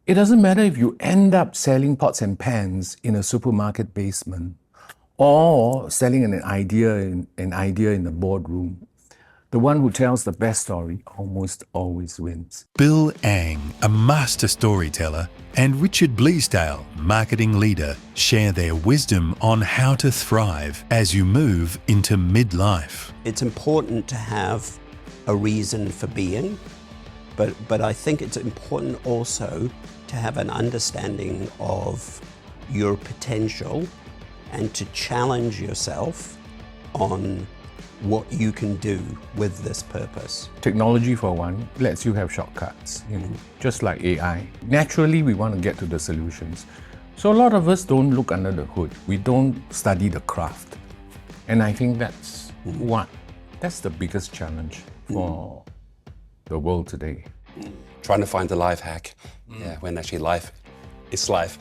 It doesn't matter if you end up selling pots and pans in a supermarket basement or selling an idea in the boardroom. The one who tells the best story almost always wins. Bill Ang, a master storyteller, and Richard Bleasdale, marketing leader, share their wisdom on how to thrive as you move into midlife. It's important to have a reason for being, but I think it's important also to have an understanding of your potential and to challenge yourself on what you can do with this purpose. Technology, for one, lets you have shortcuts, just like AI. Naturally, we want to get to the solutions. So a lot of us don't look under the hood. We don't study the craft. And I think that's the biggest challenge for the world today. Trying to find the life hack, when actually life is life.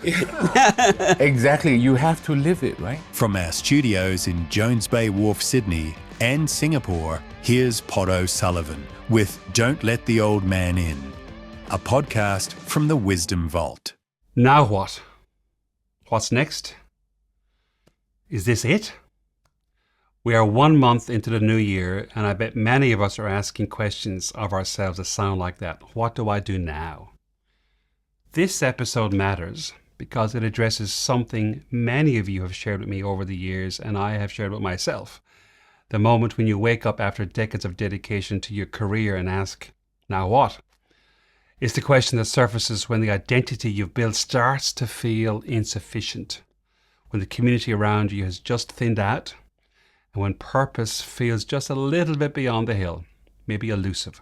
Exactly, you have to live it, right? From our studios in Jones Bay Wharf, Sydney and Singapore, here's Pod O'Sullivan with Don't Let the Old Man In, a podcast from the Wisdom Vault. Now what? What's next? Is this it? We are 1 month into the new year, and I bet many of us are asking questions of ourselves that sound like that. What do I do now? This episode matters because it addresses something many of you have shared with me over the years, and I have shared with myself. The moment when you wake up after decades of dedication to your career and ask, now what? It's the question that surfaces when the identity you've built starts to feel insufficient, when the community around you has just thinned out, and when purpose feels just a little bit beyond the hill, maybe elusive.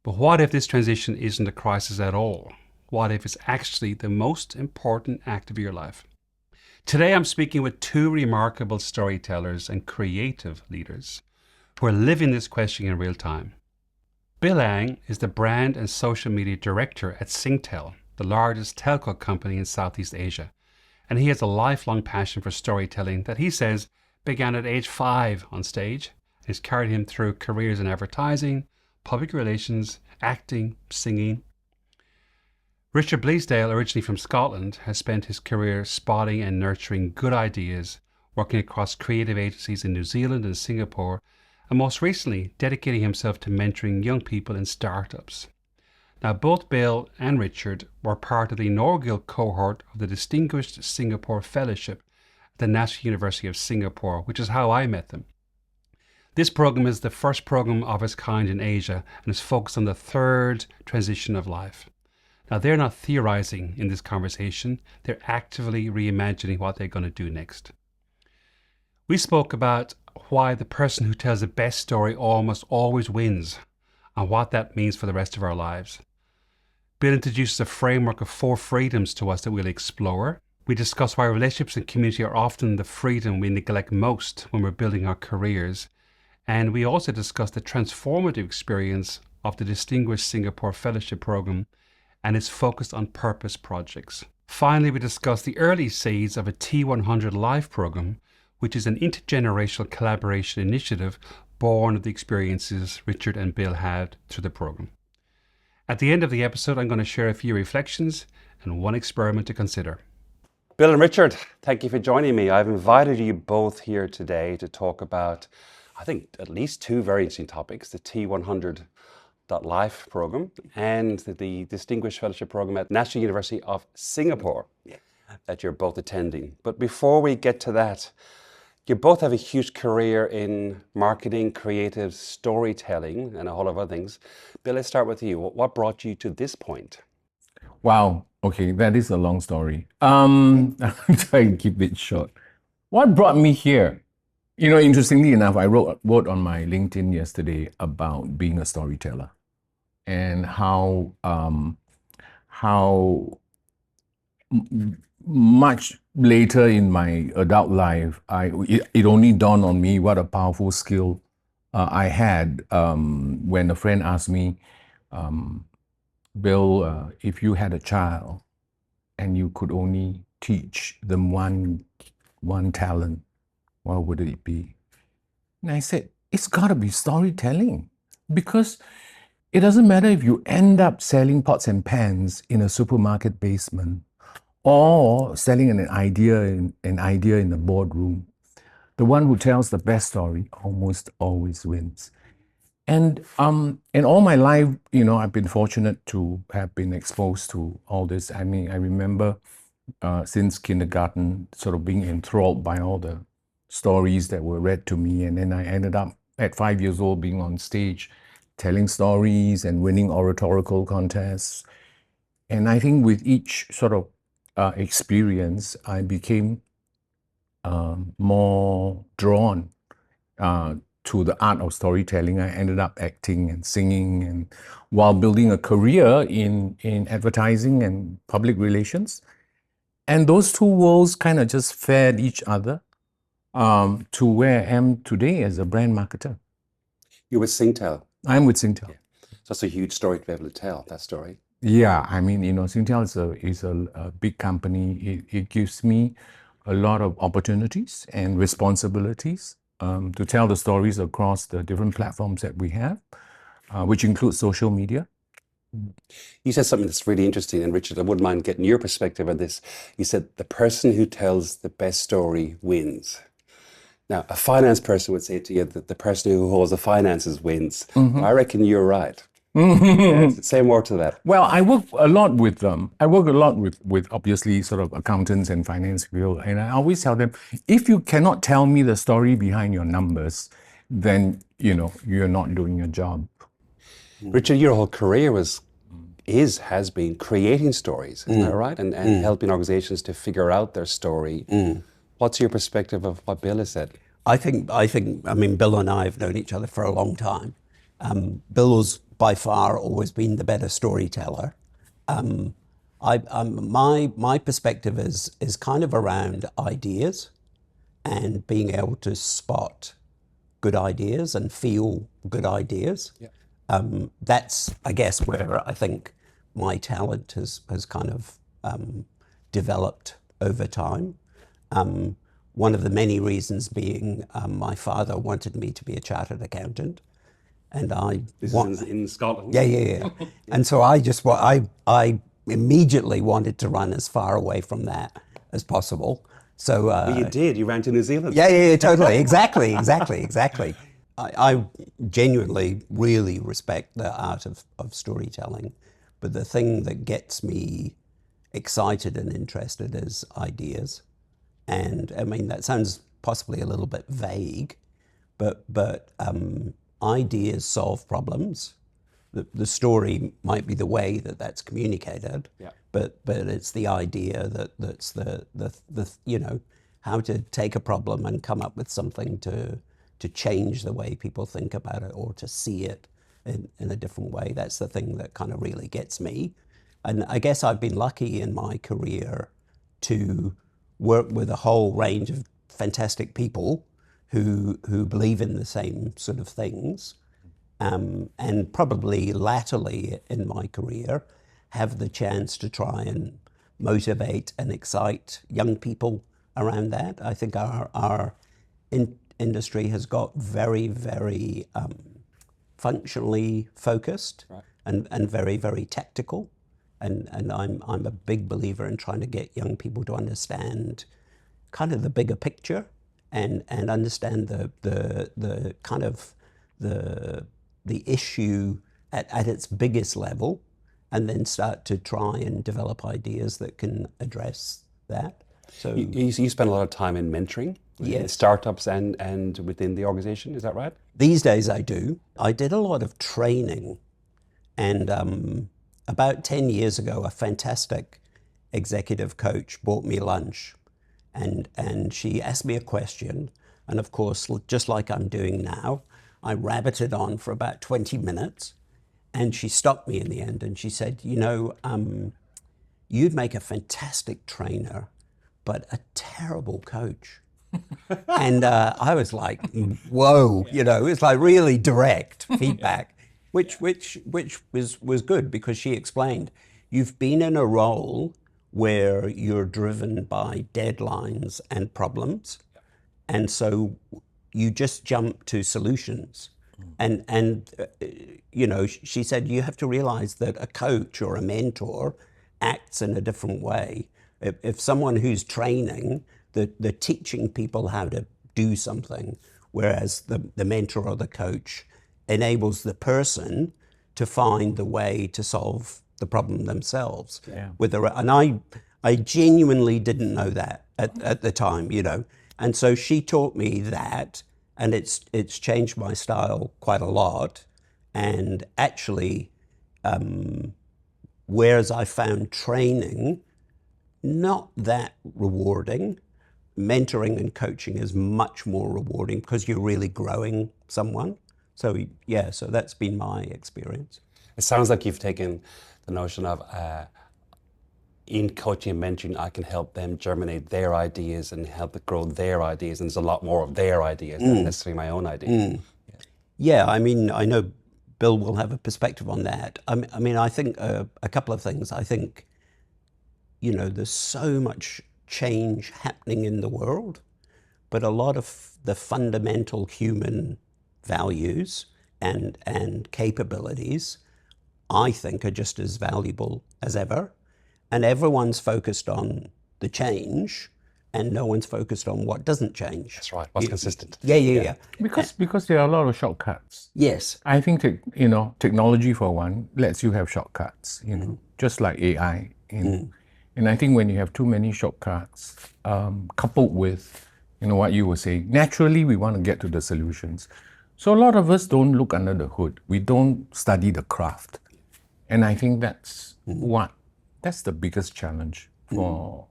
But what if this transition isn't a crisis at all? What if it's actually the most important act of your life? Today I'm speaking with two remarkable storytellers and creative leaders who are living this question in real time. Bill Ang is the brand and social media director at Singtel, the largest telco company in Southeast Asia. And he has a lifelong passion for storytelling that he says began at age 5 on stage and has carried him through careers in advertising, public relations, acting, singing. Richard Bleasdale, originally from Scotland, has spent his career spotting and nurturing good ideas, working across creative agencies in New Zealand and Singapore, and most recently dedicating himself to mentoring young people in startups. Now, both Bill and Richard were part of the inaugural cohort of the Distinguished Singapore Fellowship at the National University of Singapore, which is how I met them. This program is the first program of its kind in Asia and is focused on the third transition of life. Now, they're not theorizing in this conversation, they're actively reimagining what they're going to do next. We spoke about why the person who tells the best story almost always wins and what that means for the rest of our lives. Bill introduces a framework of 4 freedoms to us that we'll explore. We discuss why relationships and community are often the freedom we neglect most when we're building our careers. And we also discuss the transformative experience of the Distinguished Singapore Fellowship Program and is focused on purpose projects. Finally, we discuss the early seeds of a T100 Life program, which is an intergenerational collaboration initiative born of the experiences Richard and Bill had through the program. At the end of the episode, I'm going to share a few reflections and one experiment to consider. Bill and Richard, thank you for joining me. I've invited you both here today to talk about, I think, at least 2 very interesting topics, the T100 Life program and the Distinguished Fellowship program at National University of Singapore that you're both attending. But before we get to that, you both have a huge career in marketing, creative storytelling, and a whole lot of other things. Bill, let's start with you. What brought you to this point? Wow, okay, that is a long story. I'll try and keep it short. What brought me here? Interestingly enough, I wrote on my LinkedIn yesterday about being a storyteller and how much later in my adult life, it only dawned on me what a powerful skill I had when a friend asked me, Bill, if you had a child and you could only teach them one talent, what would it be? And I said, it's got to be storytelling, because it doesn't matter if you end up selling pots and pans in a supermarket basement or selling an idea in the boardroom. The one who tells the best story almost always wins. And in all my life, I've been fortunate to have been exposed to all this. I mean, I remember since kindergarten sort of being enthralled by all the stories that were read to me. And then I ended up at 5 years old being on stage, telling stories and winning oratorical contests. And I think with each sort of experience, I became more drawn to the art of storytelling. I ended up acting and singing, and while building a career in advertising and public relations. And those two worlds kind of just fed each other to where I am today as a brand marketer. You with Singtel. I'm with Singtel. Yeah. So it's a huge story to be able to tell, that story. Yeah, I mean, Singtel is a big company. It gives me a lot of opportunities and responsibilities to tell the stories across the different platforms that we have, which includes social media. You said something that's really interesting, and Richard, I wouldn't mind getting your perspective on this. You said the person who tells the best story wins. Now, a finance person would say to you that the person who holds the finances wins. Mm-hmm. I reckon you're right. Yeah, say more to that. Well, I work a lot with them. I work a lot with obviously sort of accountants and finance people, and I always tell them, if you cannot tell me the story behind your numbers, then you're not doing your job. Richard, your whole career has been creating stories, isn't that right? And helping organizations to figure out their story. What's your perspective of what Bill has said? I mean, Bill and I have known each other for a long time. Bill's by far always been the better storyteller. My perspective is kind of around ideas and being able to spot good ideas and feel good ideas. Yeah. That's, I guess, where I think my talent has kind of developed over time. One of the many reasons being my father wanted me to be a chartered accountant. And This is in Scotland. Yeah. And so I immediately wanted to run as far away from that as possible. So well, you did. You ran to New Zealand. Yeah, totally. Exactly. I genuinely really respect the art of storytelling, but the thing that gets me excited and interested is ideas. And I mean, that sounds possibly a little bit vague, but ideas solve problems. The story might be the way that that's communicated, yeah. but it's the idea that's the how to take a problem and come up with something to change the way people think about it or to see it in a different way. That's the thing that kind of really gets me. And I guess I've been lucky in my career to work with a whole range of fantastic people who believe in the same sort of things, and probably latterly in my career have the chance to try and motivate and excite young people around that. I think our industry has got very, very functionally focused, right. and very, very tactical. And I'm a big believer in trying to get young people to understand kind of the bigger picture and understand the kind of the issue at its biggest level, and then start to try and develop ideas that can address that. So you spend a lot of time in mentoring, yes. in startups and within the organization, is that right? These days I do. I did a lot of training, and about 10 years ago, a fantastic executive coach bought me lunch, and she asked me a question, and of course, just like I'm doing now, I rabbited on for about 20 minutes, and she stopped me in the end, and she said, you'd make a fantastic trainer, but a terrible coach. And I was like, whoa, it's like really direct feedback. Which was good, because she explained, you've been in a role where you're driven by deadlines and problems, and so you just jump to solutions. And you know, she said, you have to realize that a coach or a mentor acts in a different way. If someone who's training, they're teaching people how to do something, whereas the mentor or the coach enables the person to find the way to solve the problem themselves. Yeah. And I genuinely didn't know that at the time, you know. And so she taught me that, and it's changed my style quite a lot. And actually, whereas I found training not that rewarding, mentoring and coaching is much more rewarding because you're really growing someone. So yeah, so that's been my experience. It sounds like you've taken the notion of in coaching and mentoring, I can help them germinate their ideas and help it grow their ideas. And there's a lot more of their ideas than necessarily my own ideas. Yeah, I mean, I know Bill will have a perspective on that. I mean, I think a couple of things. I think, you know, there's so much change happening in the world, but a lot of the fundamental human values and capabilities, I think, are just as valuable as ever. And everyone's focused on the change, and no one's focused on what doesn't change. That's right. What's consistent? Yeah. Because there are a lot of shortcuts. Yes. I think technology for one lets you have shortcuts, just like AI. And I think when you have too many shortcuts, coupled with what you were saying, naturally we want to get to the solutions. So a lot of us don't look under the hood. We don't study the craft. And I think that's the biggest challenge for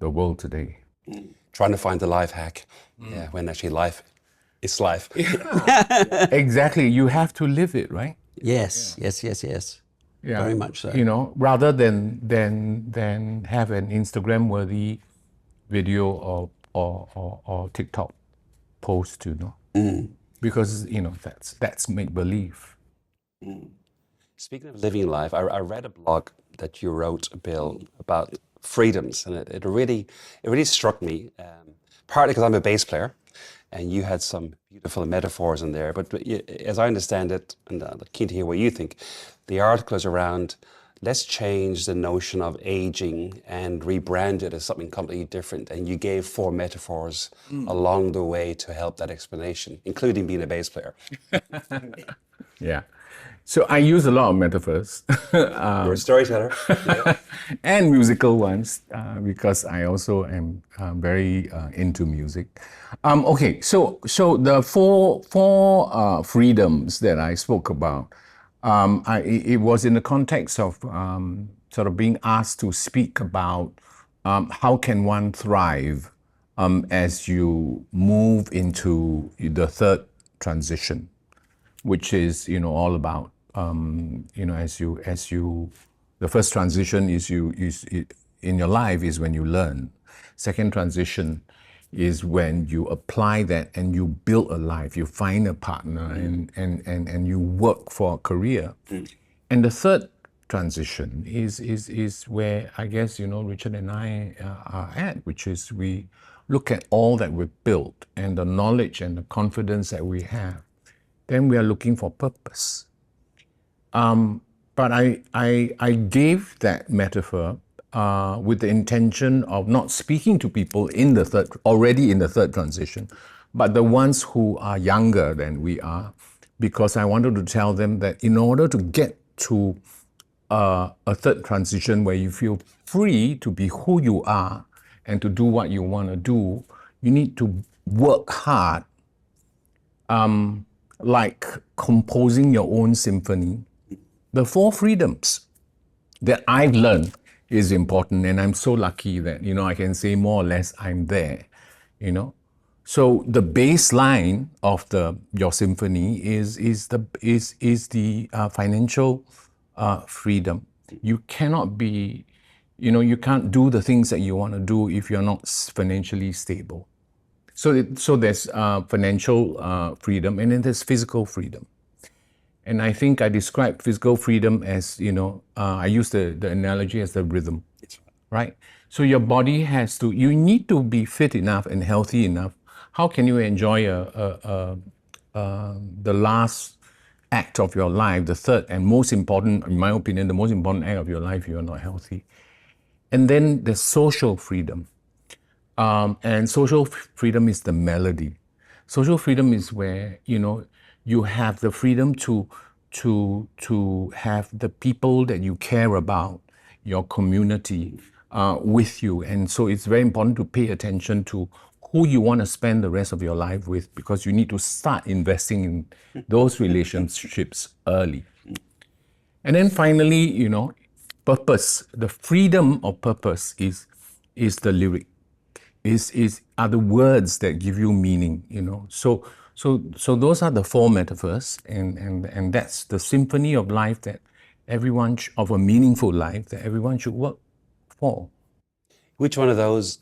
the world today. Trying to find the life hack. Yeah, when actually life is life. Exactly. You have to live it, right? Yes. Yeah. Very much so. Rather than have an Instagram-worthy video or TikTok post, because that's make believe. Speaking of living life, I read a blog that you wrote, Bill, about freedoms, and it really struck me. Partly because I'm a bass player, and you had some beautiful metaphors in there. But as I understand it, and I'm keen to hear what you think, the article is around let's change the notion of aging and rebrand it as something completely different. And you gave 4 metaphors along the way to help that explanation, including being a bass player. Yeah. So I use a lot of metaphors. You're a storyteller. Yeah. And musical ones, because I also am very into music. Okay, so the four freedoms that I spoke about, it was in the context of sort of being asked to speak about how can one thrive as you move into the third transition, which is all about as you the first transition is in your life is when you learn. Second transition is when you apply that and you build a life, you find a partner and you work for a career. And the third transition is where I guess Richard and I are at, which is we look at all that we've built and the knowledge and the confidence that we have. Then we are looking for purpose. But I gave that metaphor with the intention of not speaking to people already in the third transition, but the ones who are younger than we are, because I wanted to tell them that in order to get to a third transition where you feel free to be who you are and to do what you want to do, you need to work hard, like composing your own symphony. The 4 freedoms that I've learned is important, and I'm so lucky that I can say more or less I'm there. So the baseline of your symphony is the financial freedom. You cannot be, you can't do the things that you want to do if you're not financially stable. So there's financial freedom, and then there's physical freedom. And I think I describe physical freedom as, I use the analogy as the rhythm, right? So your body you need to be fit enough and healthy enough. How can you enjoy the last act of your life, the third and most important, in my opinion, the most important act of your life, you are not healthy. And then there's social freedom. And social freedom is the melody. Social freedom is where, you have the freedom to have the people that you care about, your community, with you. And so it's very important to pay attention to who you want to spend the rest of your life with, because you need to start investing in those relationships early. And then finally, purpose. The freedom of purpose is the lyric. Are the words that give you meaning, So those are the four metaphors, and that's the symphony of life that everyone of a meaningful life that everyone should work for. Which one of those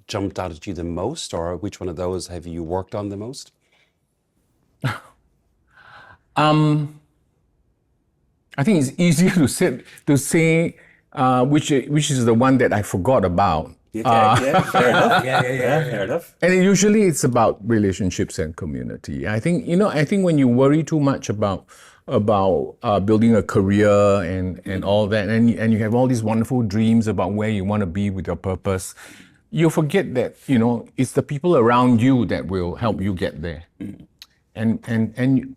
jumped out at you the most, or which one of those have you worked on the most? I think it's easier to say which is the one that I forgot about. Okay, fair enough. Fair enough. And usually it's about relationships and community. I think when you worry too much about building a career and all that, and you have all these wonderful dreams about where you want to be with your purpose, you forget that it's the people around you that will help you get there.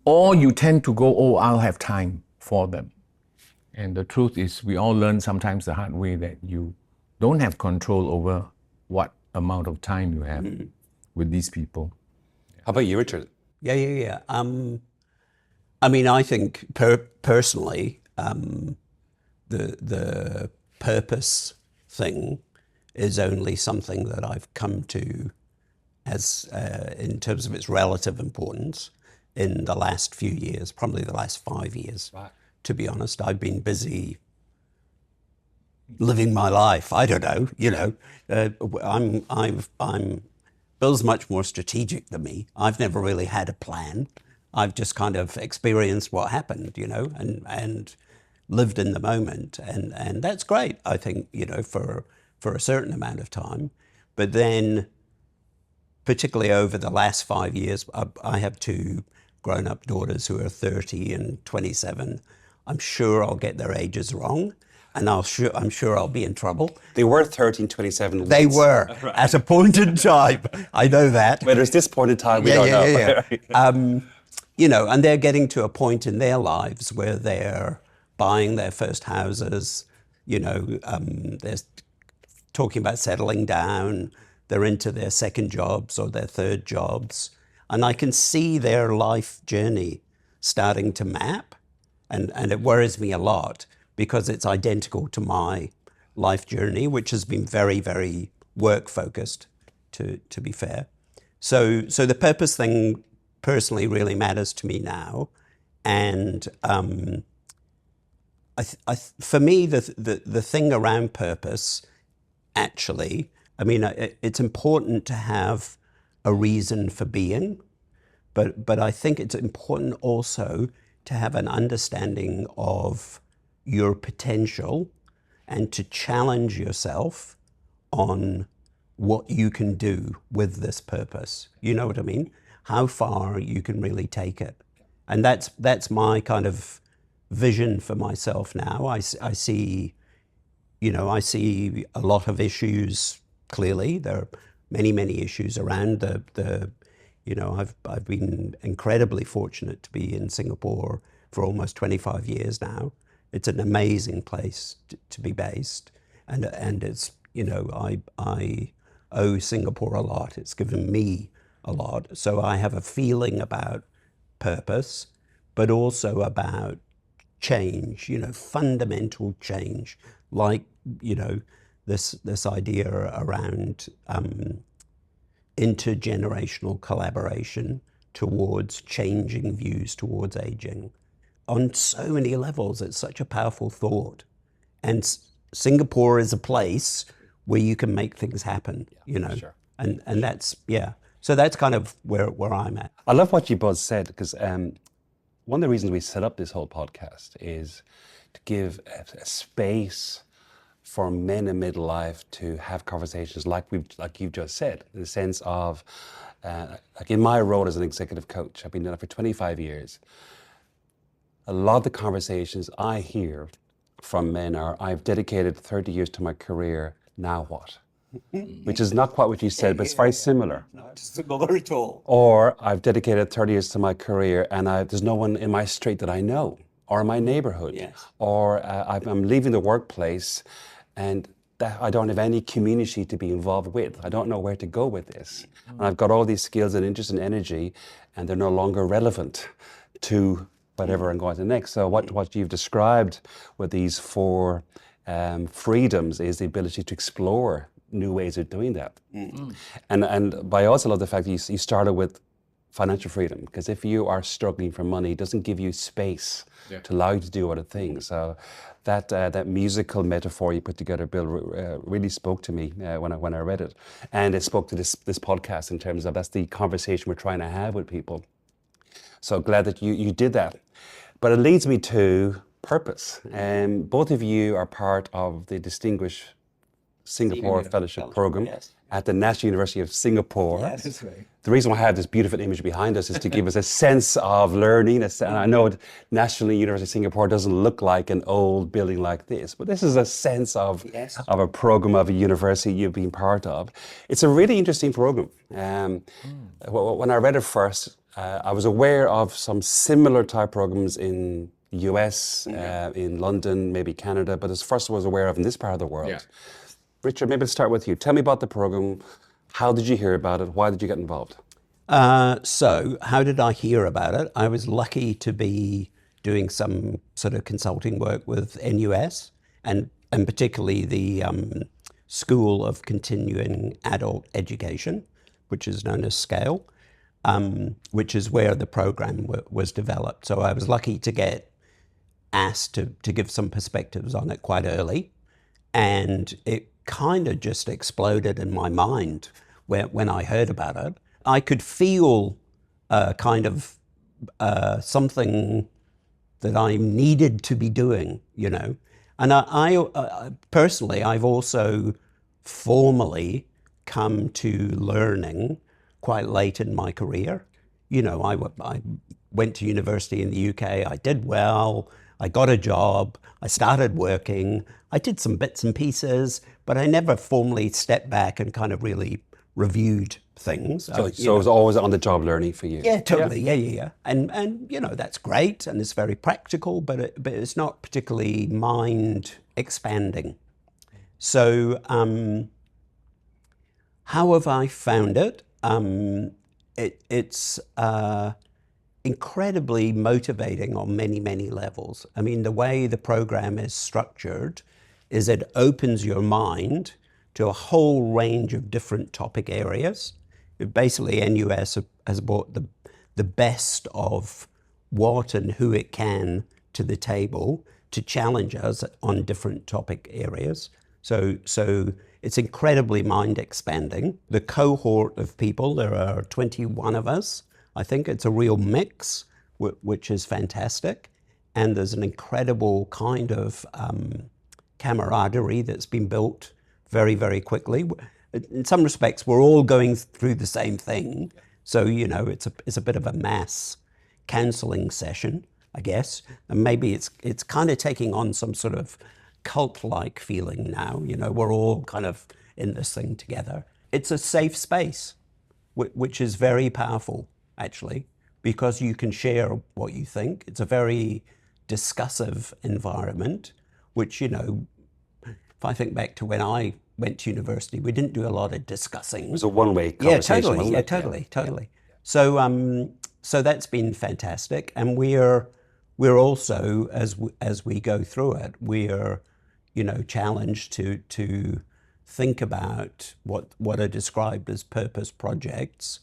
Or you tend to go, I'll have time for them. And the truth is, we all learn sometimes the hard way that you don't have control over what amount of time you have with these people. How about you, Richard? Yeah. I mean, I think personally, the purpose thing is only something that I've come to as in terms of its relative importance in the last few years, probably the last 5 years. Right. To be honest, I've been busy living my life. I don't know, Bill's much more strategic than me. I've never really had a plan. I've just kind of experienced what happened, and lived in the moment, and that's great. I think, for a certain amount of time, but then, particularly over the last 5 years, I have two grown-up daughters who are 30 and 27. I'm sure I'll get their ages wrong. And I'm sure I'll be in trouble. They were 13, 27. They were, at a point in time. I know that. Whether it's this point in time, we don't know. And they're getting to a point in their lives where they're buying their first houses. They're talking about settling down. They're into their second jobs or their third jobs. And I can see their life journey starting to map. And it worries me a lot, because it's identical to my life journey, which has been very, very work-focused, to be fair. So the purpose thing personally really matters to me now. And for me, the thing around purpose, actually, it's important to have a reason for being, but I think it's important also to have an understanding of your potential and to challenge yourself on what you can do with this purpose. You know what I mean? How far you can really take it. And that's my kind of vision for myself now. I see a lot of issues, clearly. There are many, many issues around I've been incredibly fortunate to be in Singapore for almost 25 years now. It's an amazing place to be based, and it's I owe Singapore a lot. It's given me a lot, so I have a feeling about purpose, but also about change. Fundamental change, like this idea around intergenerational collaboration towards changing views towards aging. On so many levels, it's such a powerful thought. And Singapore is a place where you can make things happen, Sure. And that's, So that's kind of where I'm at. I love what you both said, because one of the reasons we set up this whole podcast is to give a space for men in midlife to have conversations like you've just said, in the sense of, like in my role as an executive coach, I've been doing it for 25 years. A lot of the conversations I hear from men are, I've dedicated 30 years to my career, now what? Which is not quite what you said, but it's very similar. Not similar at all. Or I've dedicated 30 years to my career and there's no one in my street that I know, or in my neighborhood, Yes. or I'm leaving the workplace and I don't have any community to be involved with. I don't know where to go with this. And I've got all these skills and interest and energy, and they're no longer relevant to whatever I'm going to next. So what you've described with these 4 freedoms is the ability to explore new ways of doing that. And but I also love the fact that you started with financial freedom, because if you are struggling for money, it doesn't give you space to allow you to do other things. So that musical metaphor you put together, Bill, really spoke to me when I read it. And it spoke to this podcast in terms of that's the conversation we're trying to have with people. So glad that you did that. But it leads me to purpose. And both of you are part of the Distinguished Singapore Fellowship Program at the National University of Singapore. Yes, that's right. The reason why I have this beautiful image behind us is to give us a sense of learning. And I know National University of Singapore doesn't look like an old building like this, but this is a sense of a program of a university you've been part of. It's a really interesting program. When I read it first, I was aware of some similar type programs in the US, in London, maybe Canada, but as first I was aware of in this part of the world. Yeah. Richard, maybe let's start with you. Tell me about the program. How did you hear about it? Why did you get involved? So how did I hear about it? I was lucky to be doing some sort of consulting work with NUS and particularly the School of Continuing Adult Education, which is known as SCALE, which is where the program was developed. So I was lucky to get asked to give some perspectives on it quite early. And it kind of just exploded in my mind when I heard about it. I could feel kind of something that I needed to be doing, you know. And I personally, I've also formally come to learning quite late in my career. You know, I went to university in the UK, I did well, I got a job, I started working, I did some bits and pieces, but I never formally stepped back and kind of really reviewed things. So it was always on-the-job learning for you? Yeah, totally, yeah. And you know, that's great, and it's very practical, but it's not particularly mind-expanding. So how have I found it? It's incredibly motivating on many, many levels. I mean, the way the program is structured is it opens your mind to a whole range of different topic areas. Basically, NUS has brought the best of what and who it can to the table to challenge us on different topic areas. So it's incredibly mind expanding. The cohort of people, there are 21 of us. I think it's a real mix, which is fantastic. And there's an incredible kind of camaraderie that's been built very, very quickly. In some respects, we're all going through the same thing. So, you know, it's a bit of a mass counseling session, I guess. And maybe it's kind of taking on some sort of cult-like feeling now. You know, we're all kind of in this thing together. It's a safe space, which is very powerful, actually, because you can share what you think. It's a very discussive environment, which, you know, if I think back to when I went to university, we didn't do a lot of discussing. It was a one-way conversation, wasn't it? Totally. So that's been fantastic, and we're also, as we go through it, we're, you know, challenged to think about what are described as purpose projects,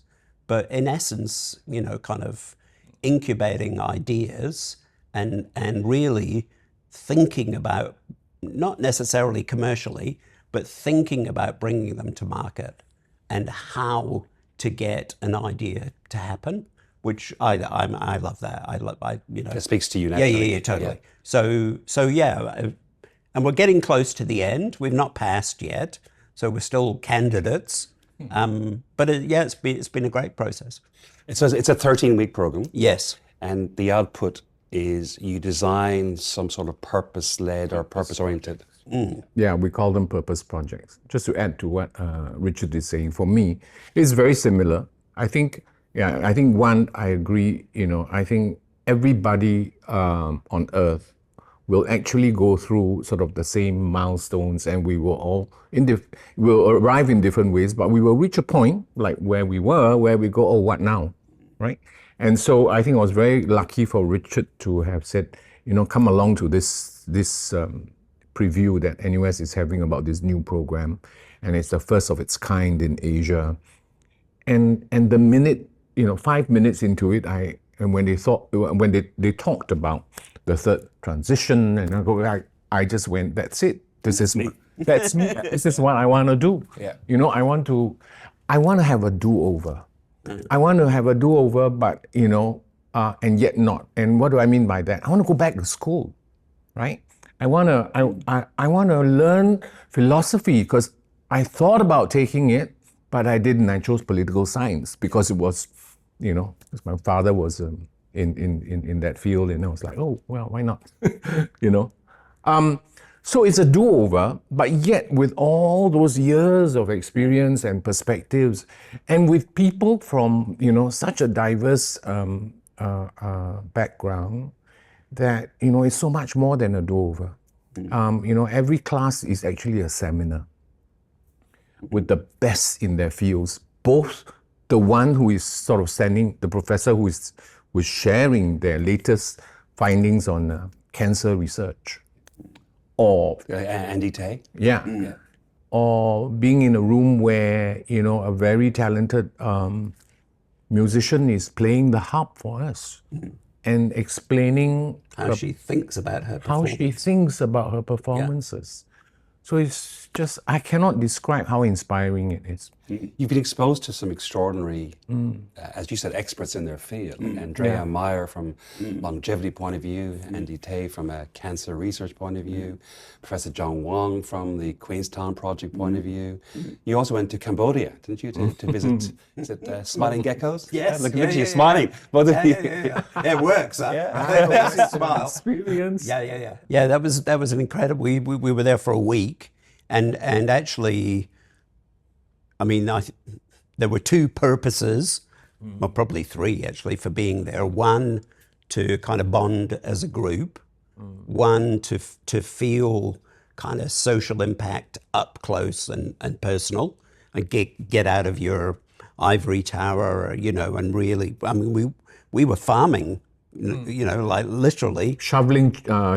but in essence, you know, kind of incubating ideas and really thinking about, not necessarily commercially, but thinking about bringing them to market and how to get an idea to happen, which I love that. You know. It speaks to you naturally. Yeah, totally. Yeah. So And we're getting close to the end. We've not passed yet, so we're still candidates. But it's been a great process. It's a 13-week program. Yes. And the output is you design some sort of purpose-led or purpose-oriented. Yeah, we call them purpose projects. Just to add to what Richard is saying, for me, it's very similar. I think one, I agree, I think everybody on Earth will actually go through sort of the same milestones, and we will all will arrive in different ways, but we will reach a point like where we go, oh, what now, right? And so I think I was very lucky for Richard to have said, come along to this preview that NUS is having about this new program, and it's the first of its kind in Asia. And the minute, 5 minutes into it, when they talked about the third transition, and I just went, that's it. This is me. That's me. This is what I want to do. Yeah. I want to have a do-over. I want to have a do-over, but and yet not. And what do I mean by that? I want to go back to school, right? I want to learn philosophy, because I thought about taking it, but I didn't. I chose political science because it was, because my father was in that field, and I was like, oh, well, why not? So it's a do-over, but yet with all those years of experience and perspectives, and with people from, such a diverse background, that, it's so much more than a do-over. Every class is actually a seminar with the best in their fields, both the one who is sort of the professor who is sharing their latest findings on cancer research, or Andy Tay. Yeah. Or being in a room where, a very talented musician is playing the harp for us and explaining How she thinks about her performances. So it's just, I cannot describe how inspiring it is. You've been exposed to some extraordinary, as you said, experts in their field. Andrea Meyer from longevity point of view, Andy Tay from a cancer research point of view, Professor John Wong from the Queenstown Project point of view. You also went to Cambodia, didn't you, to visit, is it Smiling Geckos? Yes. Look at you smiling. Both of you. Yeah. It works, huh? Yeah. Smile. Experience. Yeah. Yeah, that was an incredible. We were there for a week, and actually, I mean, there were two purposes, well, probably three actually, for being there. One, to kind of bond as a group. One, to feel kind of social impact up close and personal, and get out of your ivory tower, and really, I mean, we were farming. Like literally Shoveling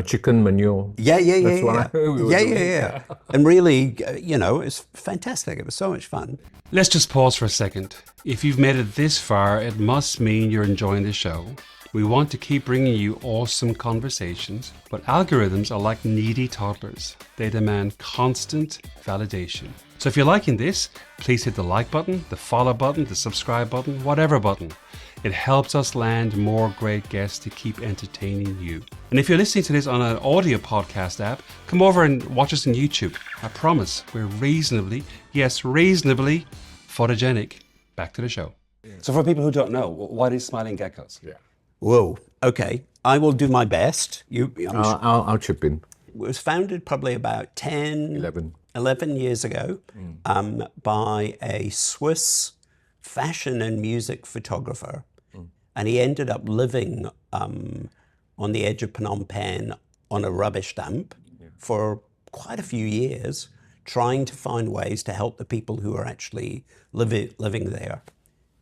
chicken manure. Yeah. Yeah. And really, it's fantastic. It was so much fun. Let's just pause for a second. If you've made it this far, it must mean you're enjoying the show. We want to keep bringing you awesome conversations, but algorithms are like needy toddlers. They demand constant validation. So if you're liking this, please hit the like button, the follow button, the subscribe button, whatever button. It helps us land more great guests to keep entertaining you. And if you're listening to this on an audio podcast app, come over and watch us on YouTube. I promise we're reasonably photogenic. Back to the show. So for people who don't know, what is Smiling Geckos? Yeah. Whoa. Okay. I will do my best. I'll chip in. It was founded probably about 11 years ago by a Swiss fashion and music photographer. And he ended up living on the edge of Phnom Penh on a rubbish dump for quite a few years, trying to find ways to help the people who are actually living there.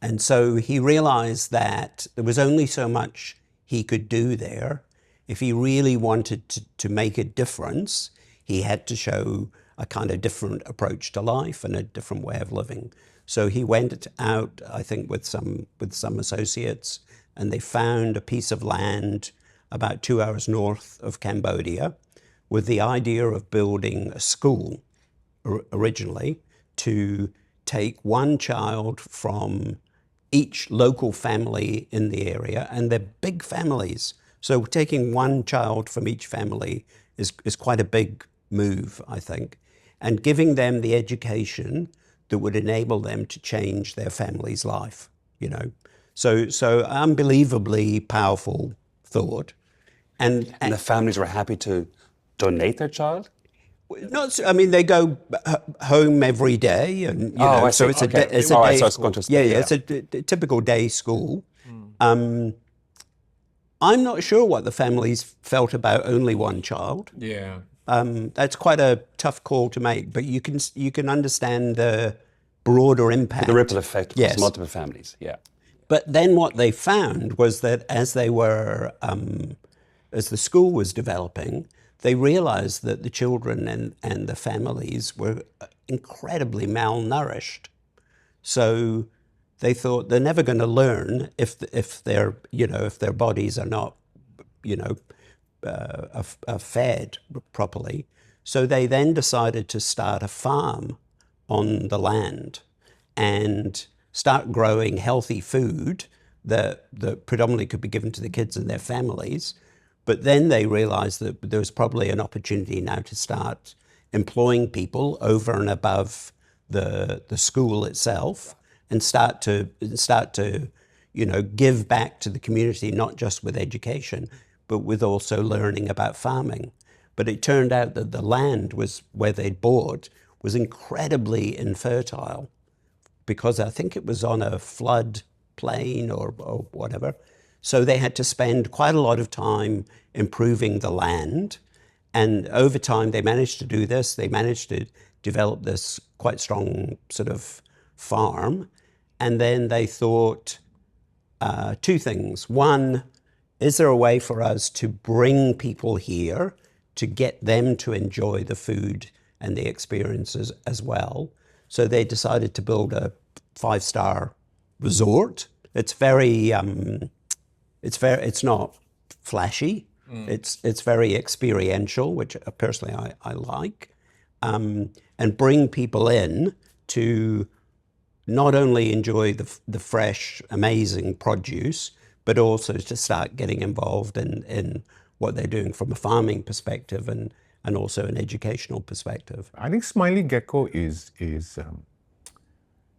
And so he realized that there was only so much he could do there. If he really wanted to make a difference, he had to show a kind of different approach to life and a different way of living. So he went out, I think, with some associates, and they found a piece of land about 2 hours north of Cambodia with the idea of building a school originally to take one child from each local family in the area, and they're big families. So taking one child from each family is quite a big move, I think, and giving them the education that would enable them to change their family's life, you know. So unbelievably powerful thought. And And the families were happy to donate their child? I mean, they go home every day, and you know, I so see. it's Okay. a it's a All right, day so it's school. going to Yeah, yeah. it's a typical day school. I'm not sure what the families felt about only one child. Yeah. That's quite a tough call to make, but you can understand the broader impact. The ripple effect across Yes. multiple families, yeah. But then what they found was that as they were, as the school was developing, they realized that the children and the families were incredibly malnourished. So they thought they're never going to learn if their bodies are not, are fed properly. So they then decided to start a farm on the land and start growing healthy food that predominantly could be given to the kids and their families. But then they realized that there was probably an opportunity now to start employing people over and above the school itself, and start to give back to the community, not just with education, but with also learning about farming. But it turned out that the land was where they'd bought was incredibly infertile, because I think it was on a flood plain or whatever. So they had to spend quite a lot of time improving the land. And over time, they managed to do this. They managed to develop this quite strong sort of farm. And then they thought two things. One, is there a way for us to bring people here to get them to enjoy the food and the experiences as well? So they decided to build a 5-star resort. It's not flashy. It's very experiential, which personally I like, and bring people in to not only enjoy the fresh, amazing produce, but also to start getting involved in what they're doing from a farming perspective and also an educational perspective. I think Smiling Gecko is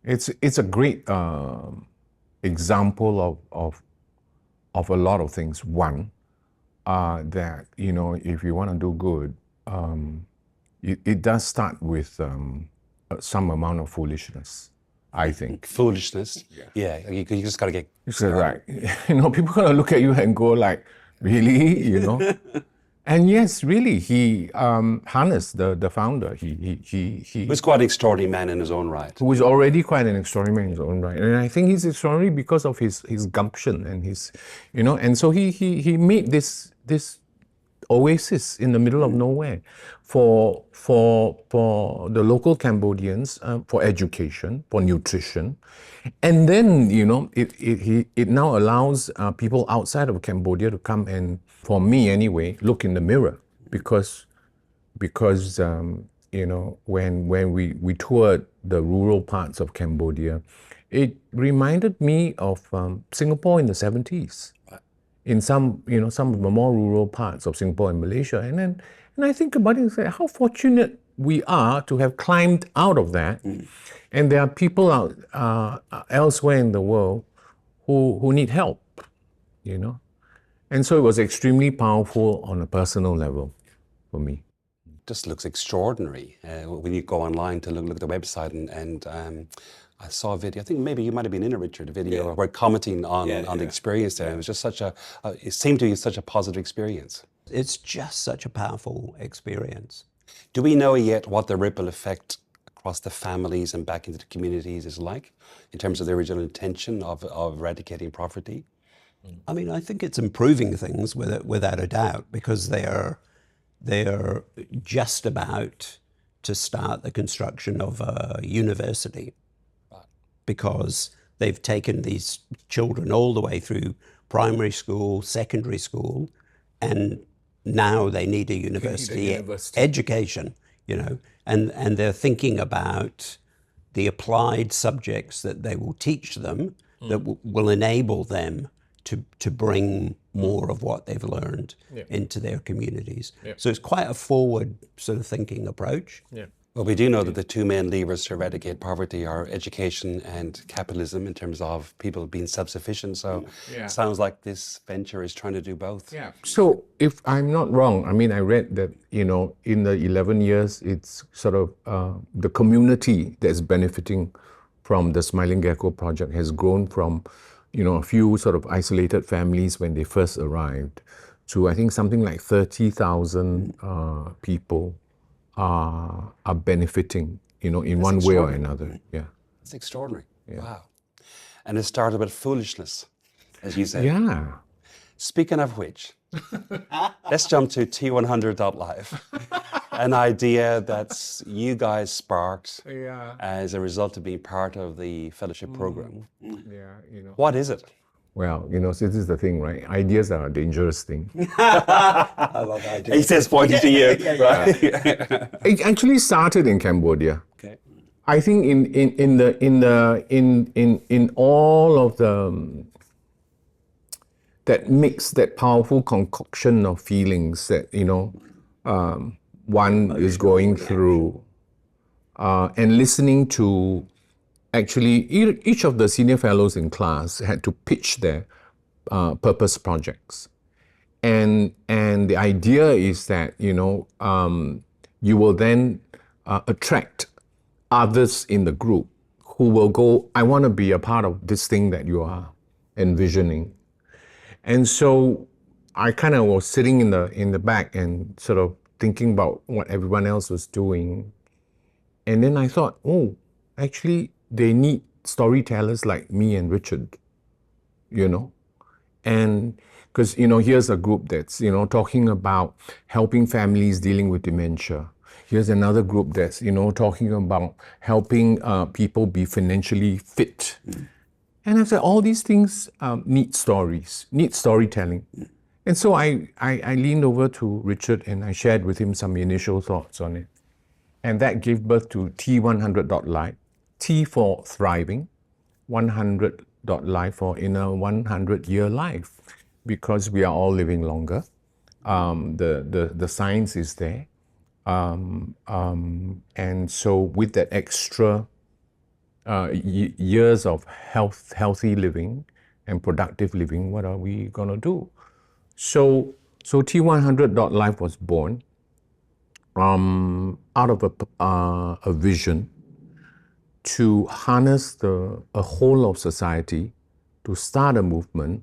it's a great example of a lot of things. One, that if you want to do good, it does start with some amount of foolishness, I think. Foolishness. Yeah, you just got to get... So, right. People gonna look at you and go like, really? And yes, really, he Hannes, the founder, he was quite an extraordinary man in his own right. who was already quite an extraordinary man in his own right. And I think he's extraordinary because of his gumption and his, and so he made this oasis in the middle of nowhere for the local Cambodians, for education, for nutrition. And then, it now allows people outside of Cambodia to come and, for me anyway, look in the mirror, because when we toured the rural parts of Cambodia, it reminded me of Singapore in the 70s. In some of the more rural parts of Singapore and Malaysia. And I think about it and say how fortunate we are to have climbed out of that. And there are people out elsewhere in the world who need help, And so it was extremely powerful on a personal level for me. Just looks extraordinary when you go online to look at the website and I saw a video. I think maybe you might have been in it, Richard. A video where commenting on the experience there. It was just it seemed to be such a positive experience. It's just such a powerful experience. Do we know yet what the ripple effect across the families and back into the communities is like, in terms of the original intention of eradicating poverty? I mean, I think it's improving things without a doubt, because they are just about to start the construction of a university, because they've taken these children all the way through primary school, secondary school, and now they need a university education, and they're thinking about the applied subjects that they will teach them that will enable them to bring more of what they've learned Yeah. into their communities. Yeah. So it's quite a forward sort of thinking approach. Yeah. Well, we do know that the two main levers to eradicate poverty are education and capitalism in terms of people being self-sufficient. So Yeah. it sounds like this venture is trying to do both. Yeah. So if I'm not wrong, I mean, I read that, in the 11 years, it's sort of the community that's benefiting from the Smiling Gecko project has grown from, a few sort of isolated families when they first arrived to, I think, something like 30,000 people are benefiting, in one way or another. Yeah. It's extraordinary. Wow. And it started with foolishness, as you say. Yeah. Speaking of which, let's jump to T100.live, an idea that you guys sparked as a result of being part of the fellowship program. Yeah. What is it? Well, so this is the thing, right? Ideas are a dangerous thing. I love ideas. He says pointing to you. Right? It actually started in Cambodia. Okay. I think in all of the that mix, that powerful concoction of feelings that one is going through, and listening to, actually each of the senior fellows in class had to pitch their purpose projects, and the idea is that you will then attract others in the group who will go, I want to be a part of this thing that you are envisioning. And so I kind of was sitting in the back and sort of thinking about what everyone else was doing. And then I thought, oh, actually they need storytellers like me and Richard, And because, here's a group that's, talking about helping families dealing with dementia. Here's another group that's, talking about helping people be financially fit. And I said, all these things need stories, need storytelling. And so I leaned over to Richard and I shared with him some initial thoughts on it. And that gave birth to T100.live, T for thriving, 100.live for in a 100-year life, because we are all living longer. The science is there. And so with that extra years of healthy living and productive living, what are we gonna do? So T100.live was born out of a vision to harness a whole of society, to start a movement,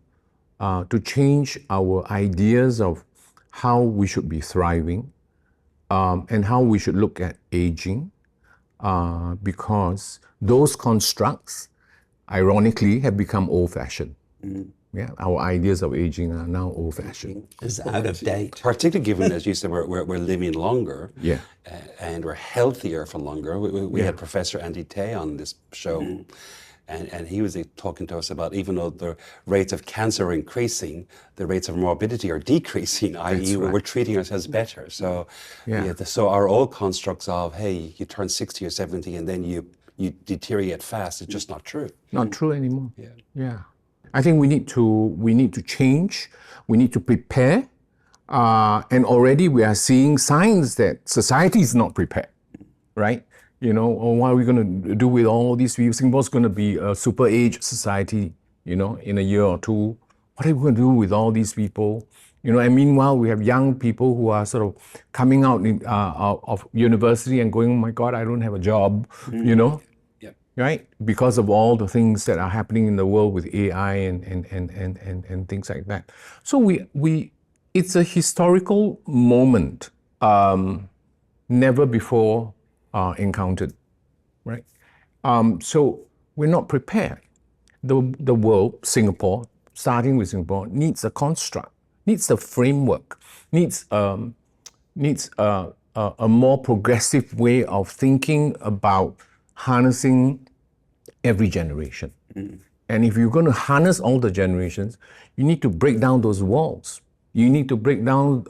to change our ideas of how we should be thriving, and how we should look at aging, because those constructs, ironically, have become old-fashioned. Yeah, our ideas of aging are now old-fashioned. It's out of date. Particularly given, as you said, we're living longer, Yeah. And we're healthier for longer. We had Professor Andy Tay on this show, and he was talking to us about, even though the rates of cancer are increasing, the rates of morbidity are decreasing, i.e. we're treating ourselves better. So, so our old constructs of, hey, you turn 60 or 70 and then you deteriorate fast, is just not true. Not true anymore. Yeah. I think we need to change. We need to prepare, and already we are seeing signs that society is not prepared, right? What are we going to do with all these people? Singapore's going to be a super age society, in a year or two. What are we going to do with all these people? And meanwhile, we have young people who are sort of coming out of university and going, oh my God, I don't have a job, right? Because of all the things that are happening in the world with AI and things like that. So it's a historical moment, never before encountered, right? So we're not prepared. The world, Singapore, starting with Singapore, needs a construct, needs a framework, needs a more progressive way of thinking about harnessing every generation. And if you're going to harness all the generations, you need to break down those walls. You need to break down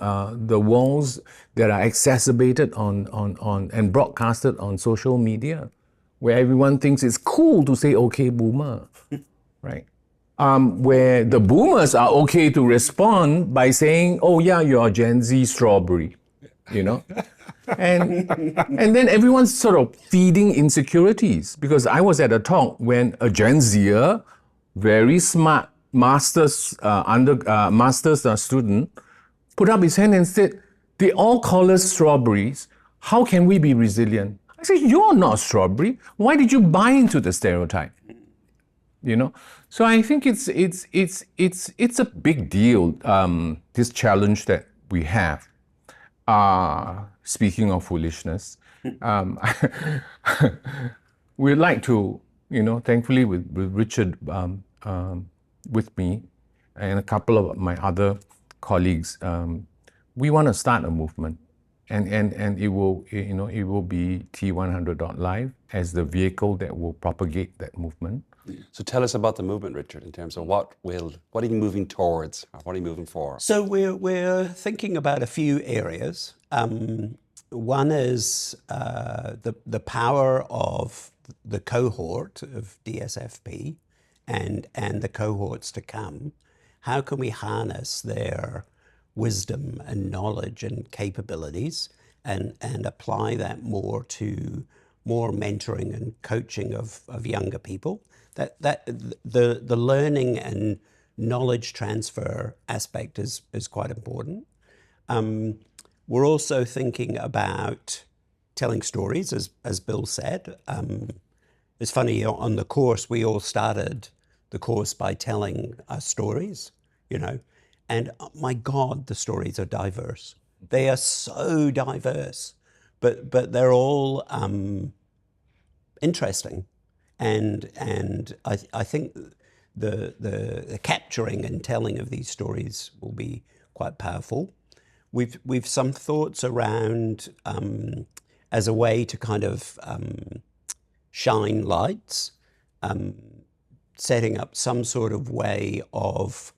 the walls that are exacerbated on and broadcasted on social media, where everyone thinks it's cool to say, okay, boomer, right? where the boomers are okay to respond by saying, "Oh yeah, you're Gen Z strawberry," you know, and then everyone's sort of feeding insecurities. Because I was at a talk when a Gen Zer, very smart master's student, put up his hand and said, "They all call us strawberries. How can we be resilient?" I said, "You're not strawberry. Why did you buy into the stereotype?" You know, so I think it's a big deal. This challenge that we have. Speaking of foolishness, we'd like to, you know, thankfully with Richard with me and a couple of my other colleagues, we want to start a movement, and it will, you know, it will be T100.live as the vehicle that will propagate that movement. So tell us about the movement, Richard, in terms of what are you moving towards, or what are you moving for? So we're thinking about a few areas. One is the power of the cohort of DSFP and the cohorts to come. How can we harness their wisdom and knowledge and capabilities and apply that more to more mentoring and coaching of younger people? That the learning and knowledge transfer aspect is quite important. We're also thinking about telling stories, as Bill said. It's funny, on the course, we all started the course by telling our stories, you know, and my God, the stories are diverse. They are so diverse, but they're all interesting. And I think the capturing and telling of these stories will be quite powerful. We've some thoughts around as a way to kind of shine lights, setting up some sort of way of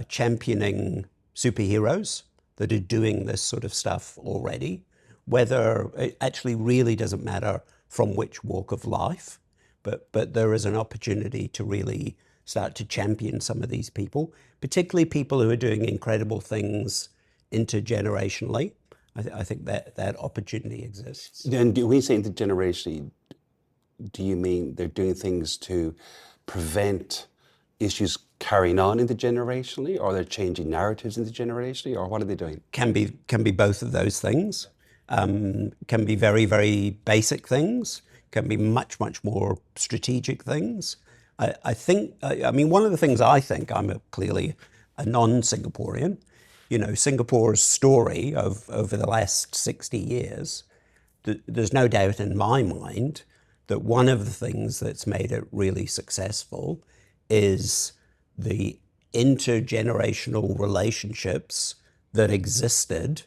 championing superheroes that are doing this sort of stuff already, whether it actually really doesn't matter from which walk of life. But there is an opportunity to really start to champion some of these people, particularly people who are doing incredible things intergenerationally. I think that opportunity exists. And when you say intergenerationally, do you mean they're doing things to prevent issues carrying on intergenerationally, or they're changing narratives intergenerationally, or what are they doing? Can be both of those things. Can be very, very basic things. Can be much, much more strategic things. I think, I mean, one of the things I think, I'm clearly a non-Singaporean, you know, Singapore's story of over the last 60 years, there's no doubt in my mind that one of the things that's made it really successful is the intergenerational relationships that existed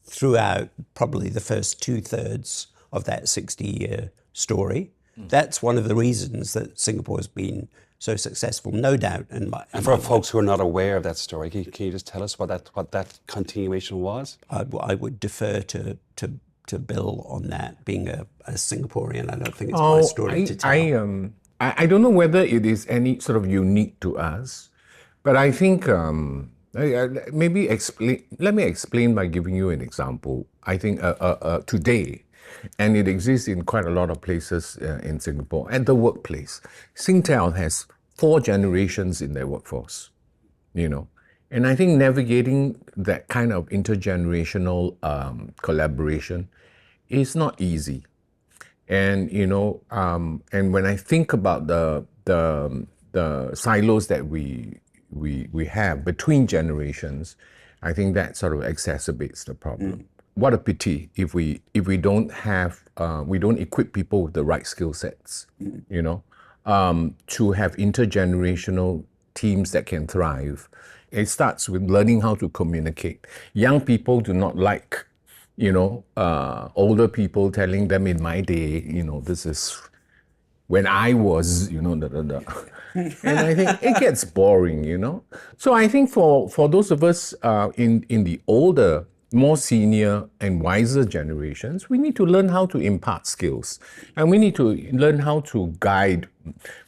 throughout probably the first 2/3 of that 60-year story. That's one of the reasons that Singapore has been so successul, no doubt. And for folks who are not aware of that story, can you just tell us what that continuation was? I would defer to Bill on that. Being a Singaporean, I don't think it's my story to tell. I don't know whether it is any sort of unique to us, but I think let me explain by giving you an example. I think today, and it exists in quite a lot of places in Singapore, at the workplace, Singtel has 4 generations in their workforce, you know. And I think navigating that kind of intergenerational collaboration is not easy. And, you know, and when I think about the silos that we have between generations, I think that sort of exacerbates the problem. What a pity if we don't have, we don't equip people with the right skill sets, you know, to have intergenerational teams that can thrive. It starts with learning how to communicate. Young people do not like, you know, older people telling them in my day, you know, this is when I was, you know, And I think it gets boring, you know. So I think for those of us in the older more senior and wiser generations, we need to learn how to impart skills, and we need to learn how to guide.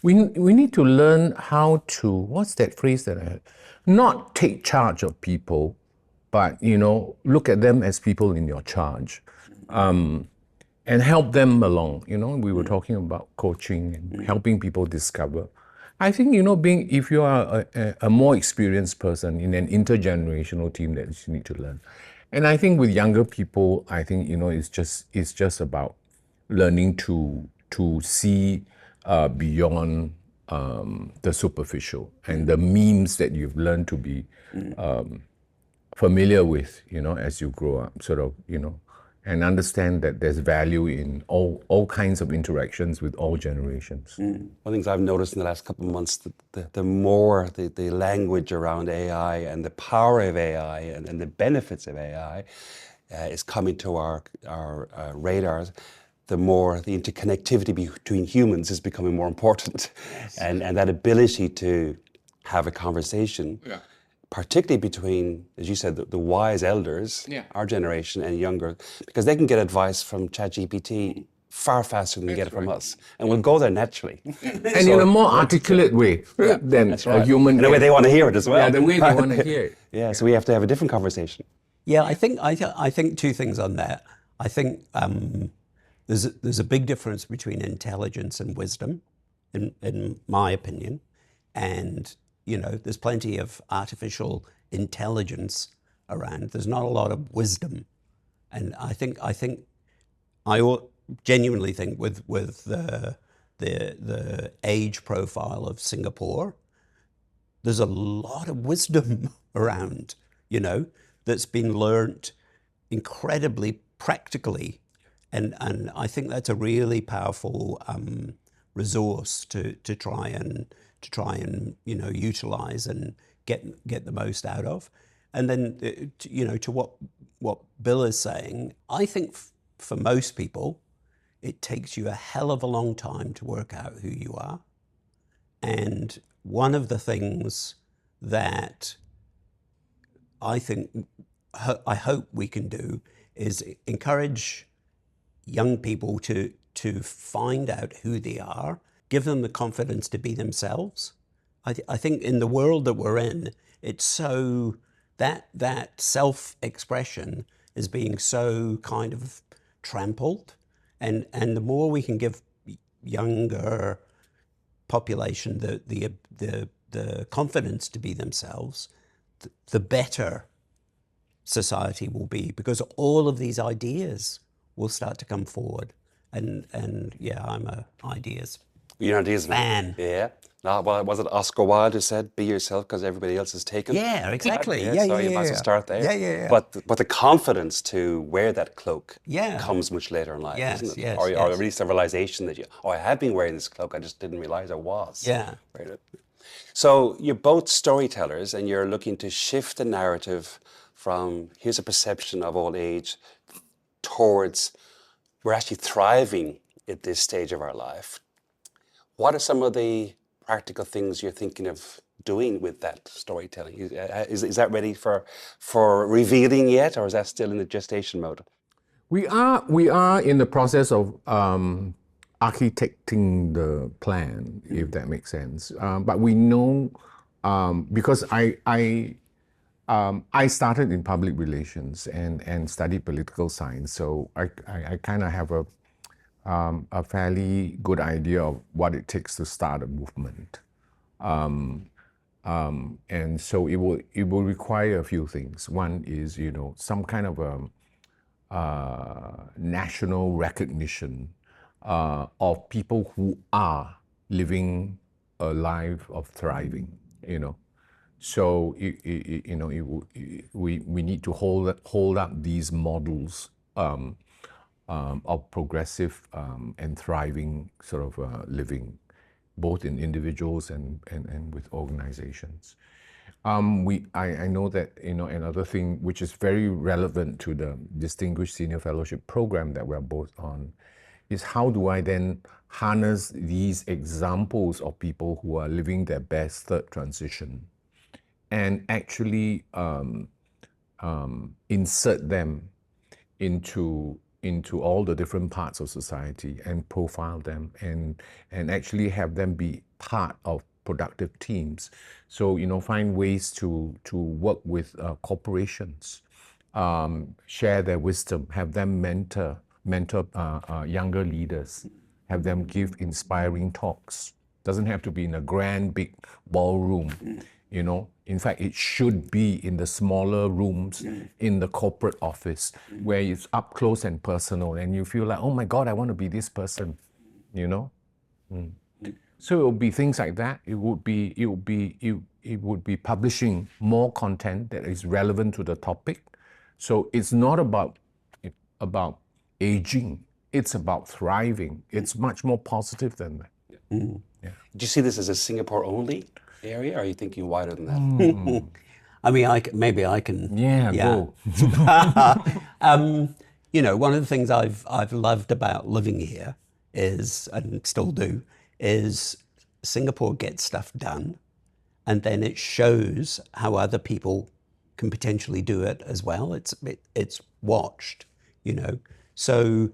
We need to learn how to, what's that phrase that I heard? Not take charge of people, but look at them as people in your charge, and help them along. We were talking about coaching and helping people discover. I think, if you are a more experienced person in an intergenerational team, that you need to learn. And I think with younger people, I think, it's just about learning to see beyond the superficial and the memes that you've learned to be familiar with, as you grow up, sort of, and understand that there's value in all kinds of interactions with all generations. One of the things I've noticed in the last couple of months, the more the language around AI and the power of AI and the benefits of AI is coming to our radars, the more the interconnectivity between humans is becoming more important. And that ability to have a conversation, particularly between, as you said, the wise elders, our generation and younger, because they can get advice from ChatGPT far faster than they get it from us. And we'll go there naturally. And in a more articulate way than a human. In the way they want to hear it as well. Yeah, the way they want to hear it. Yeah, so we have to have a different conversation. Yeah, I think two things on that. I think there's a big difference between intelligence and wisdom, in my opinion, and there's plenty of artificial intelligence around. There's not a lot of wisdom, and I genuinely think with the age profile of Singapore, there's a lot of wisdom around, that's been learnt incredibly practically, and I think that's a really powerful resource to try and utilize and get the most out of. And then to what Bill is saying, I think for most people it takes you a hell of a long time to work out who you are. And one of the things that I hope we can do is encourage young people to find out who they are, give them the confidence to be themselves. I think in the world that we're in, it's so that self-expression is being so kind of trampled, and the more we can give younger population the confidence to be themselves, the better society will be, because all of these ideas will start to come forward. And yeah, I'm a ideas You're an ideas fan. Yeah. No, well, was it Oscar Wilde who said, "Be yourself because everybody else is taken"? Yeah, exactly. Yeah, Yeah, so yeah, you might as well start there. Yeah. But the confidence to wear that cloak Yeah. comes much later in life, Yes, isn't it? yes, Or yes. at least a realization that I have been wearing this cloak, I just didn't realize I was. Yeah. Right. So you're both storytellers, and you're looking to shift the narrative from here's a perception of old age towards we're actually thriving at this stage of our life. What are some of the practical things you're thinking of doing with that storytelling? Is that ready for revealing yet, or is that still in the gestation mode? We are in the process of architecting the plan, if that makes sense. But we know, because I started in public relations and studied political science, so I kind of have a fairly good idea of what it takes to start a movement. And so it will require a few things. One is, some kind of a national recognition of people who are living a life of thriving, So we need to hold up these models of progressive and thriving sort of living, both in individuals and with organizations. I know that, another thing which is very relevant to the Distinguished Senior Fellowship program that we're both on is how do I then harness these examples of people who are living their best third transition and actually insert them into all the different parts of society and profile them and actually have them be part of productive teams. So, find ways to work with corporations, share their wisdom, have them mentor younger leaders, have them give inspiring talks. Doesn't have to be in a grand big ballroom, In fact, it should be in the smaller rooms in the corporate office where it's up close and personal and you feel like, oh my God, I want to be this person, So it would be things like that. It would be publishing more content that is relevant to the topic. So it's not about aging. It's about thriving. It's much more positive than that. Do you see this as a Singapore only area, or are you thinking wider than that? I mean, maybe I can. Yeah. Go. One of the things I've loved about living here is, and still do, is Singapore gets stuff done, and then it shows how other people can potentially do it as well. It's watched, So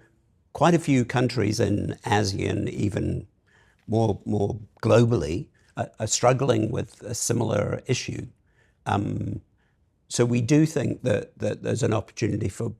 quite a few countries in ASEAN, even more globally, are struggling with a similar issue. So we do think that there's an opportunity for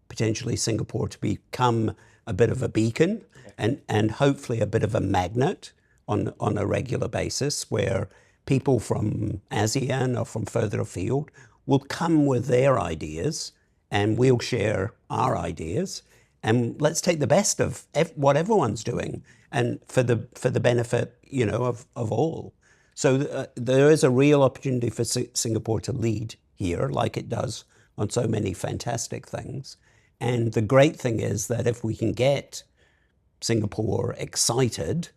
potentially Singapore to become a bit of a beacon and hopefully a bit of a magnet on a regular basis, where people from ASEAN or from further afield will come with their ideas and we'll share our ideas, and let's take the best of what everyone's doing and for the benefit, of all. So there is a real opportunity for Singapore to lead here, like it does on so many fantastic things. And the great thing is that if we can get Singapore excited,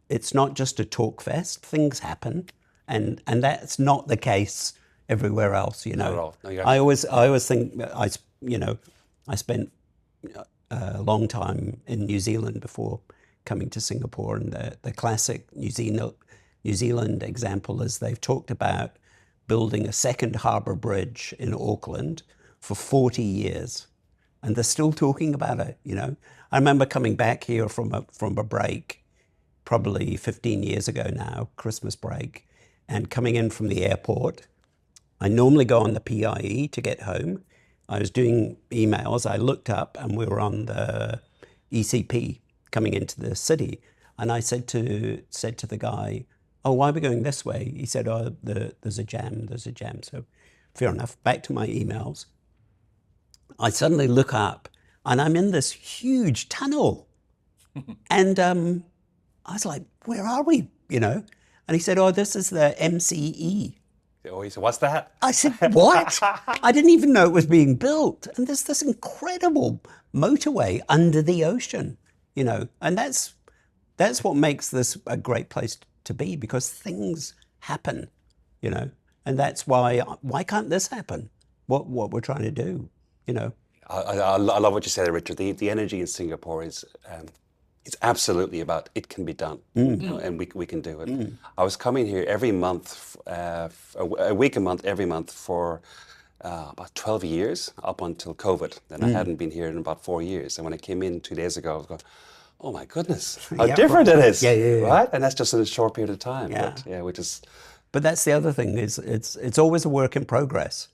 it's not just a talk fest. Things happen, and that's not the case everywhere else. Not at all. No, I always think I spent a long time in New Zealand before coming to Singapore, and the classic New Zealand example is they've talked about building a second harbour bridge in Auckland for 40 years, and they're still talking about it. I remember coming back here from a break, probably 15 years ago now, Christmas break, and coming in from the airport. I normally go on the PIE to get home. I was doing emails. I looked up and we were on the ECP coming into the city. And I said to the guy, "Oh, why are we going this way?" He said, "Oh, there's a jam. So fair enough. Back to my emails. I suddenly look up and I'm in this huge tunnel. And I was like, "Where are we?" And he said, "Oh, this is the MCE." Oh, he said, "What's that?" I said, "What?" I didn't even know it was being built. And there's this incredible motorway under the ocean, and that's what makes this a great place to be, because things happen, and that's why can't this happen? What we're trying to do, I love what you said, Richard. The energy in Singapore is it's absolutely about it can be done, and we can do it. I was coming here every month, a week a month, every month for about 12 years up until COVID. Then I hadn't been here in about 4 years. And when I came in 2 days ago, I was going, "Oh my goodness, how different it is!" Yeah. Right? And that's just in a short period of time. Yeah. But that's the other thing is it's always a work in progress,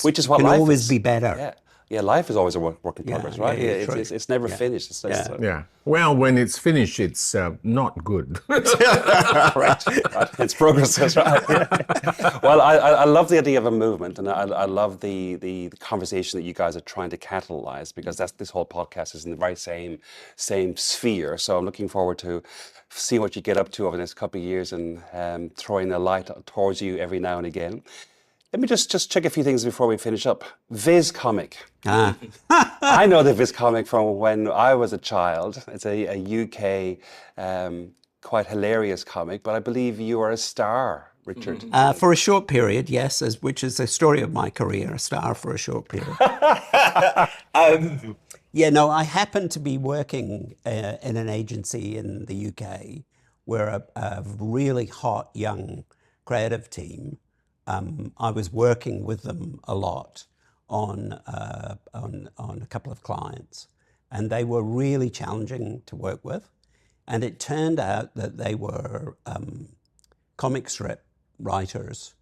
which is what can life always is. be better. Yeah, life is always a work in progress, right? True. It's never finished. Yeah. Well, when it's finished, it's not good. right. It's progress, that's right. Well, I love the idea of a movement, and I love the conversation that you guys are trying to catalyze, because this whole podcast is in the very same sphere. So I'm looking forward to seeing what you get up to over the next couple of years and throwing the light towards you every now and again. Let me just check a few things before we finish up. Viz Comic. I know the Viz Comic from when I was a child. It's a UK quite hilarious comic, but I believe you are a star, Richard. For a short period, yes, which is the story of my career, a star for a short period. I happened to be working in an agency in the UK where a really hot young creative team I was working with them a lot on a couple of clients, and they were really challenging to work with. And it turned out that they were comic strip writers.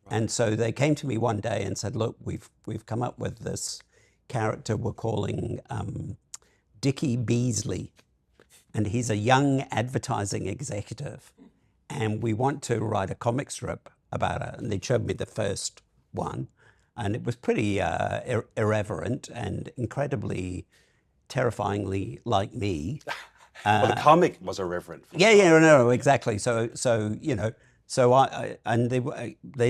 And so they came to me one day and said, look, we've come up with this character we're calling Dickie Beasley. And he's a young advertising executive. And we want to write a comic strip about it. And they showed me the first one. And it was pretty irreverent and incredibly terrifyingly like me. Well, the comic was irreverent. No, exactly. So they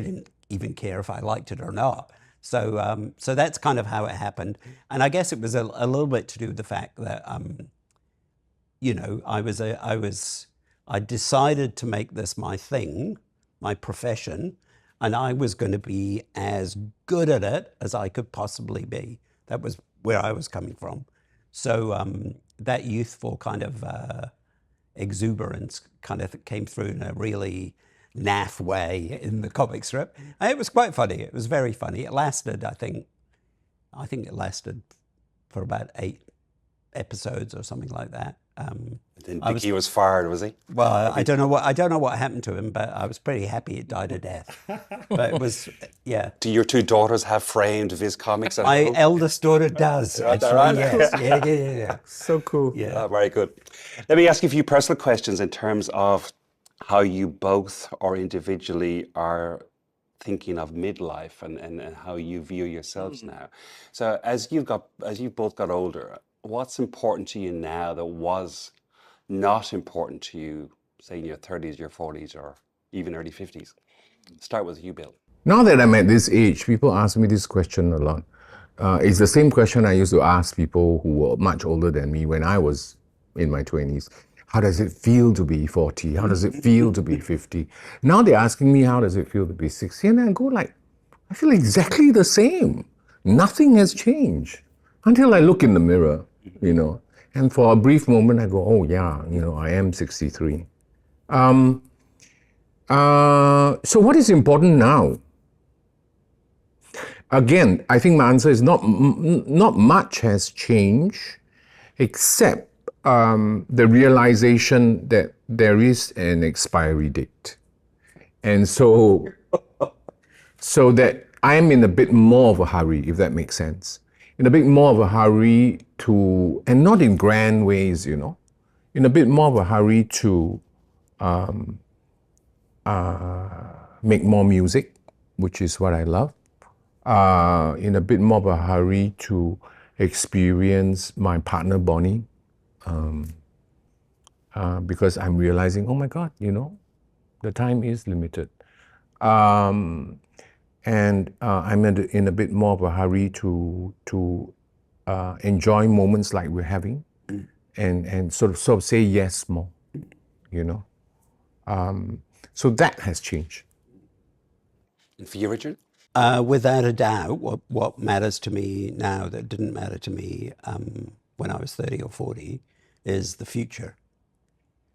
didn't even care if I liked it or not. So that's kind of how it happened. And I guess it was a little bit to do with the fact that, I decided to make this my thing, my profession, and I was going to be as good at it as I could possibly be. That was where I was coming from. So that youthful kind of exuberance kind of came through in a really naff way in the comic strip. And it was quite funny. It was very funny. It lasted, I think it lasted for about 8 episodes or something like that. Then Dickie was fired, was he? Well, I don't know what happened to him, but I was pretty happy it died a death. But it was, yeah. Do your 2 daughters have framed of his comics at My home? eldest daughter does. Actually, right? yes. Yeah. So cool. Yeah. Oh, very good. Let me ask you a few personal questions in terms of how you both or individually are thinking of midlife and how you view yourselves now. So as you've both got older, what's important to you now that was not important to you, say in your 30s, your 40s, or even early 50s? Start with you, Bill. Now that I'm at this age, people ask me this question a lot. It's the same question I used to ask people who were much older than me when I was in my 20s. How does it feel to be 40? How does it feel to be 50? Now they're asking me, how does it feel to be 60? And I go like, I feel exactly the same. Nothing has changed until I look in the mirror, And for a brief moment, I go, oh yeah, I am 63. So what is important now? Again, I think my answer is not much has changed, except the realization that there is an expiry date. And so that I'm in a bit more of a hurry, if that makes sense. In a bit more of a hurry to, and not in grand ways, in a bit more of a hurry to make more music, which is what I love. In a bit more of a hurry to experience my partner Bonnie, because I'm realizing, oh my God, the time is limited. And I'm in a bit more of a hurry to enjoy moments like we're having, and sort of say yes more, So that has changed. And for you, Richard? Without a doubt, what matters to me now that didn't matter to me when I was 30 or 40 is the future,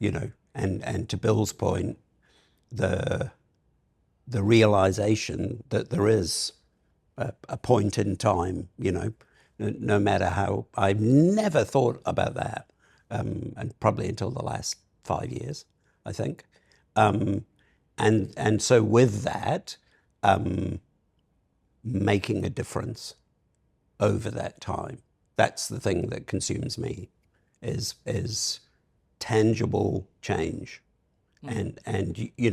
and to Bill's point, the realization that there is a point in time, no matter how, I've never thought about that, and probably until the last 5 years, I think. And so with that, making a difference over that time, that's the thing that consumes me, is tangible change. And you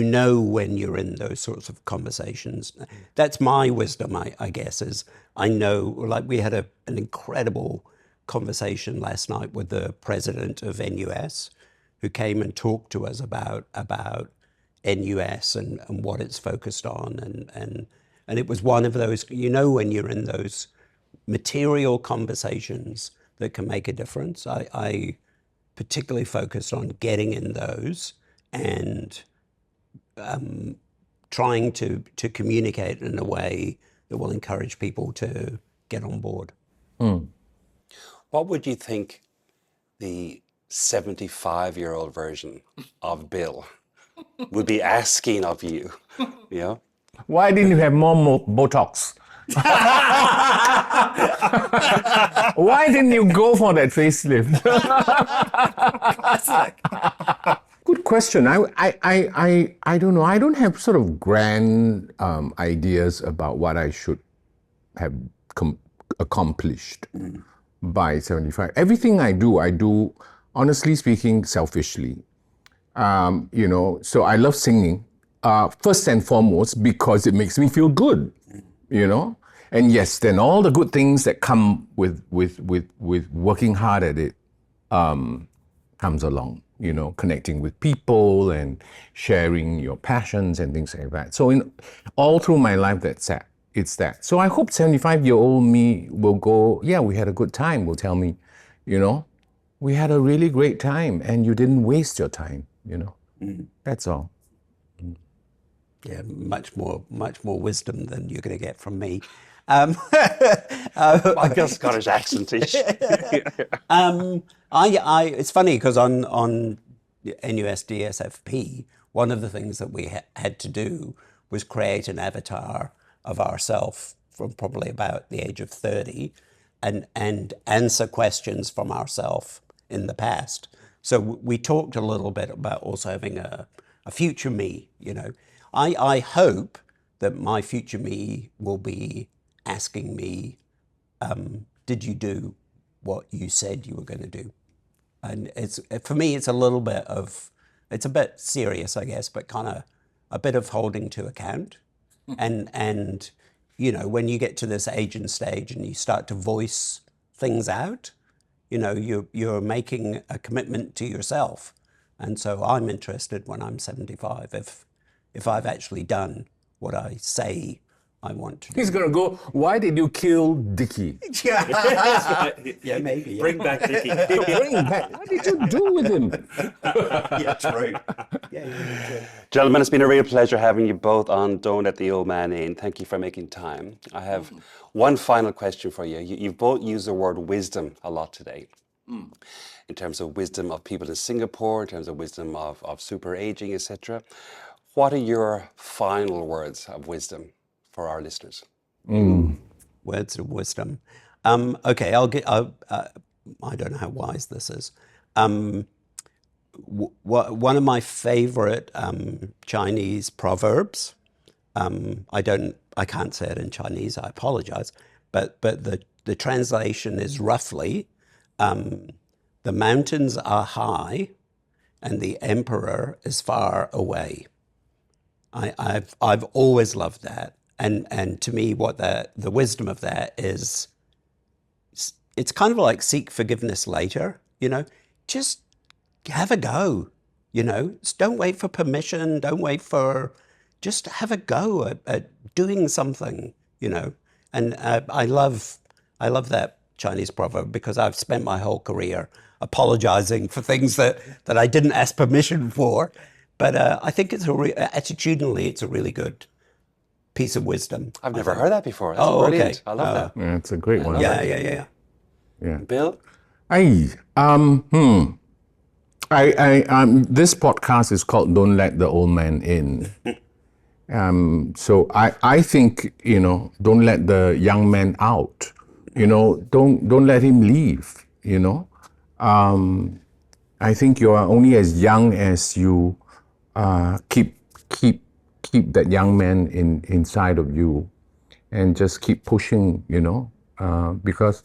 know when you're in those sorts of conversations. That's my wisdom, I guess, is I know, like we had an incredible conversation last night with the president of NUS, who came and talked to us about NUS and what it's focused on. And it was one of those, when you're in those material conversations that can make a difference. I particularly focused on getting in those and trying to communicate in a way that will encourage people to get on board. What would you think the 75-year-old version of Bill would be asking of you? You know? Why didn't you have more Botox? Why didn't you go for that facelift? Good question. I don't know. I don't have sort of grand ideas about what I should have accomplished by 75. Everything I do, honestly speaking, selfishly. You know, so I love singing, first and foremost, because it makes me feel good, you know? And yes, then all the good things that come with working hard at it comes along, you know, connecting with people and sharing your passions and things like that. So all through my life, it's that. So I hope 75-year-old me will go, yeah, we had a good time, will tell me, you know, we had a really great time and you didn't waste your time, you know. That's all. Yeah, much more wisdom than you're going to get from me. I got Scottish accent-ish. It's funny because on NUSDSFP, one of the things that we had to do was create an avatar of ourselves from probably about the age of 30 and answer questions from ourselves in the past. So we talked a little bit about also having a future me, you know. I hope that my future me will be asking me, did you do what you said you were going to do? And for me, it's a bit serious, I guess, but kind of a bit of holding to account. And you know, when you get to this age and stage and you start to voice things out, you know, you're making a commitment to yourself. And so I'm interested when I'm 75 if I've actually done what I say I want to do. He's going to go, why did you kill Dickie? Yeah, maybe. Yeah. Bring back Dickie. Bring him back. What did you do with him? Yeah, true. Yeah. Gentlemen, it's been a real pleasure having you both on Don't Let the Old Man In. Thank you for making time. I have one final question for you. You've both used the word wisdom a lot today. In terms of wisdom of people in Singapore, in terms of wisdom of super aging, etc. What are your final words of wisdom for our listeners? Words of wisdom. Okay, I'll get. I don't know how wise this is. One of my favorite Chinese proverbs. I can't say it in Chinese. I apologize. But the translation is roughly, the mountains are high, and the emperor is far away. I've always loved that. And to me, what the wisdom of that is, it's kind of like seek forgiveness later, you know, just have a go, you know, don't wait for permission, just have a go at doing something, you know. And I love that Chinese proverb because I've spent my whole career apologizing for things that I didn't ask permission for. But I think attitudinally, it's a really good piece of wisdom. I've never heard that before. That's brilliant. Okay. I love that. Yeah, it's a great one. Yeah. Bill? This podcast is called Don't Let the Old Man In. So I think, you know, don't let the young man out. You know, don't let him leave, you know. I think you are only as young as you keep that young man inside of you and just keep pushing, you know, because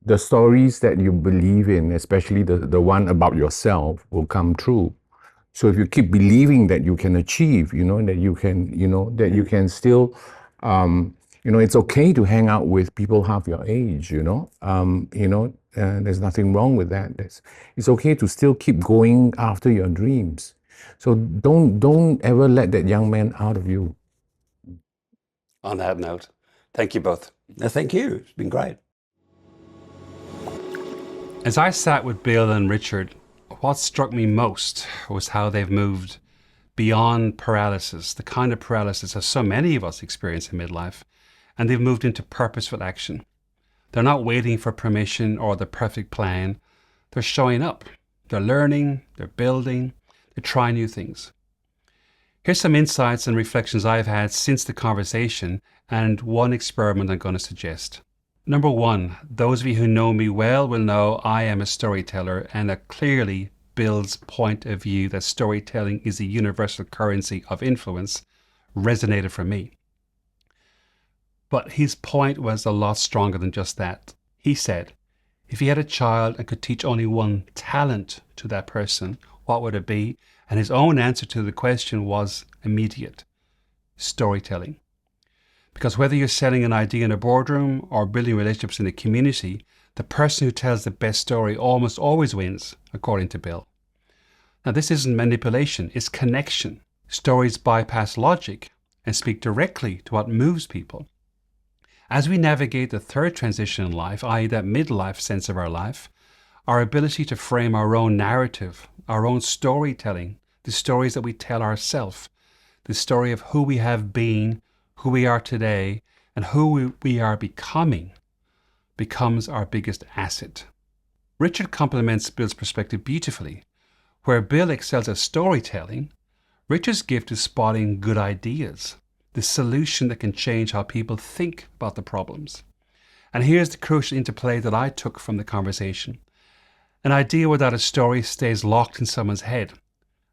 the stories that you believe in, especially the one about yourself, will come true. So if you keep believing that you can achieve, you know, that you can still, it's okay to hang out with people half your age, you know. There's nothing wrong with that. It's okay to still keep going after your dreams. So don't ever let that young man out of you. On that note, thank you both. Thank you. It's been great. As I sat with Bill and Richard, what struck me most was how they've moved beyond paralysis, the kind of paralysis that so many of us experience in midlife, and they've moved into purposeful action. They're not waiting for permission or the perfect plan. They're showing up. They're learning, they're building, they're trying new things. Here's some insights and reflections I've had since the conversation and one experiment I'm going to suggest. Number one, those of you who know me well will know I am a storyteller, and that clearly Bill's point of view that storytelling is a universal currency of influence resonated for me. But his point was a lot stronger than just that. He said, if he had a child and could teach only one talent to that person, what would it be? And his own answer to the question was immediate: storytelling. Because whether you're selling an idea in a boardroom or building relationships in the community, the person who tells the best story almost always wins, according to Bill. Now, this isn't manipulation, it's connection. Stories bypass logic and speak directly to what moves people. As we navigate the third transition in life, i.e. that midlife sense of our life, our ability to frame our own narrative, our own storytelling, the stories that we tell ourselves, the story of who we have been, who we are today, and who we are becoming, becomes our biggest asset. Richard complements Bill's perspective beautifully. Where Bill excels at storytelling, Richard's gift is spotting good ideas, the solution that can change how people think about the problems. And here's the crucial interplay that I took from the conversation. An idea without a story stays locked in someone's head.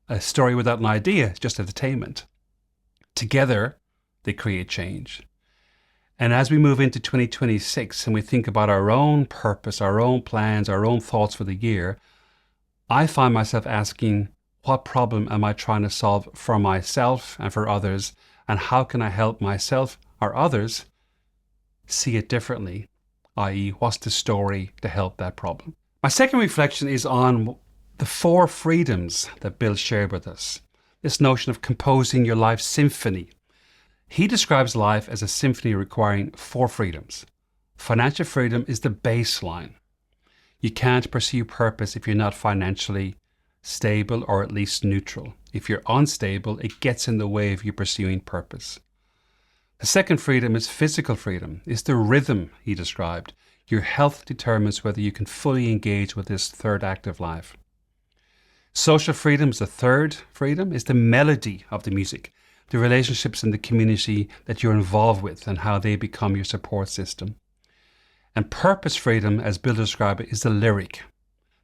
A story without an idea is just entertainment. Together, they create change. And as we move into 2026 and we think about our own purpose, our own plans, our own thoughts for the year, I find myself asking, what problem am I trying to solve for myself and for others? And how can I help myself or others see it differently? I.e., what's the story to help that problem? My second reflection is on the 4 freedoms that Bill shared with us. This notion of composing your life symphony. He describes life as a symphony requiring 4 freedoms. Financial freedom is the baseline. You can't pursue purpose if you're not financially stable or at least neutral. If you're unstable, it gets in the way of you pursuing purpose. The second freedom is physical freedom. It's the rhythm he described. Your health determines whether you can fully engage with this third act of life. Social freedom is the third freedom. It's the melody of the music, the relationships in the community that you're involved with and how they become your support system. And purpose freedom, as Bill described it, is the lyric,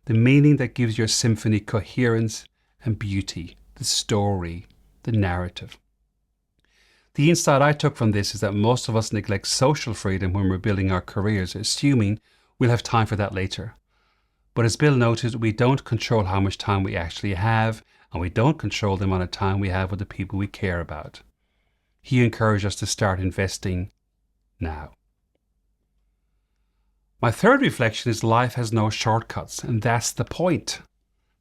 the meaning that gives your symphony coherence and beauty, the story, the narrative. The insight I took from this is that most of us neglect social freedom when we're building our careers, assuming we'll have time for that later. But as Bill noted, we don't control how much time we actually have, and we don't control the amount of time we have with the people we care about. He encouraged us to start investing now. My third reflection is life has no shortcuts, and that's the point.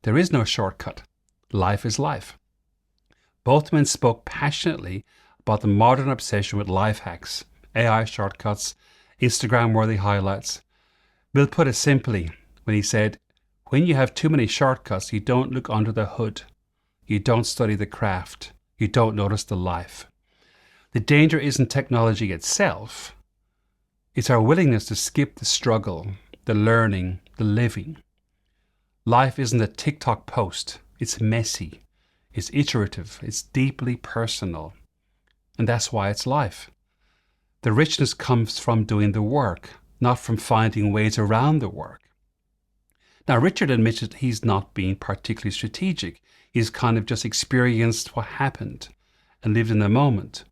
There is no shortcut. Life is life. Both men spoke passionately about the modern obsession with life hacks, AI shortcuts, Instagram-worthy highlights. Bill put it simply when he said, when you have too many shortcuts, you don't look under the hood. You don't study the craft. You don't notice the life. The danger isn't technology itself. It's our willingness to skip the struggle, the learning, the living. Life isn't a TikTok post. It's messy. It's iterative. It's deeply personal. And that's why it's life. The richness comes from doing the work, not from finding ways around the work. Now, Richard admitted he's not being particularly strategic. He's kind of just experienced what happened and lived in the moment.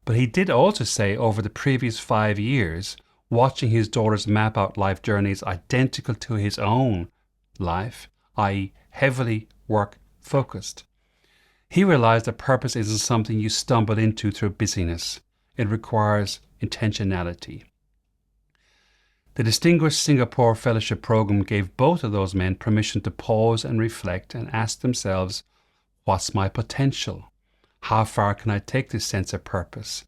But he did also say over the previous 5 years, watching his daughters map out life journeys identical to his own life, i.e. heavily work-focused, he realized that purpose isn't something you stumble into through busyness. It requires intentionality. The Distinguished Singapore Fellowship Program gave both of those men permission to pause and reflect and ask themselves, what's my potential? How far can I take this sense of purpose?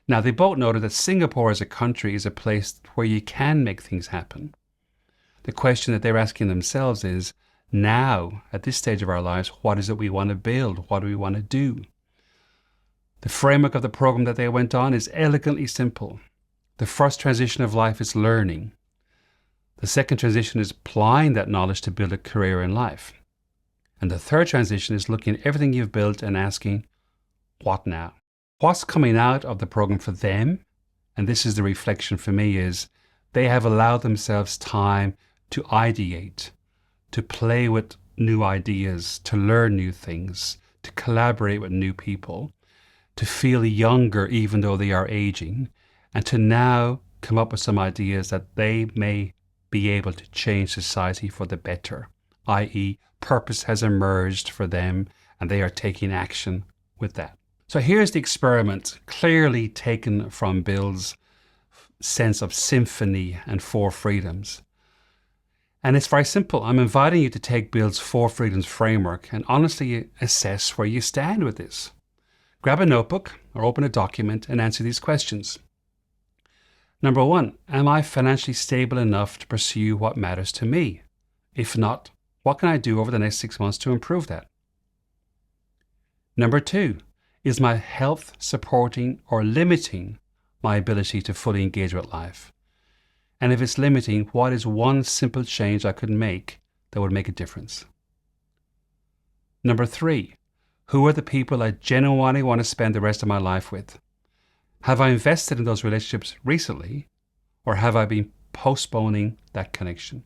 Now, they both noted that Singapore as a country is a place where you can make things happen. The question that they're asking themselves is, now, at this stage of our lives, what is it we want to build? What do we want to do? The framework of the program that they went on is elegantly simple. The first transition of life is learning. The second transition is applying that knowledge to build a career in life. And the third transition is looking at everything you've built and asking, what now? What's coming out of the program for them, and this is the reflection for me, is they have allowed themselves time to ideate, to play with new ideas, to learn new things, to collaborate with new people, to feel younger even though they are aging, and to now come up with some ideas that they may be able to change society for the better, i.e. purpose has emerged for them and they are taking action with that. So here's the experiment, clearly taken from Bill's sense of symphony and 4 freedoms. And it's very simple. I'm inviting you to take Bill's 4 freedoms framework and honestly assess where you stand with this. Grab a notebook or open a document and answer these questions. Number 1, am I financially stable enough to pursue what matters to me? If not, what can I do over the next 6 months to improve that? Number 2, is my health supporting or limiting my ability to fully engage with life? And if it's limiting, what is one simple change I could make that would make a difference? Number 3, who are the people I genuinely want to spend the rest of my life with? Have I invested in those relationships recently, or have I been postponing that connection?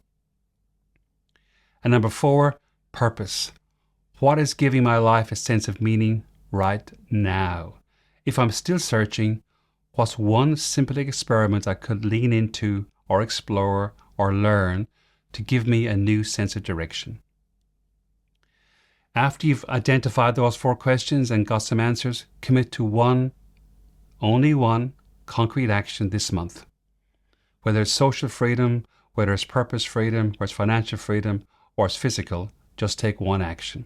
And number 4, purpose. What is giving my life a sense of meaning right now? If I'm still searching, what's one simple experiment I could lean into or explore or learn to give me a new sense of direction? After you've identified those 4 questions and got some answers, commit to one, only one, concrete action this month. Whether it's social freedom, whether it's purpose freedom, or it's financial freedom, or it's physical, just take one action.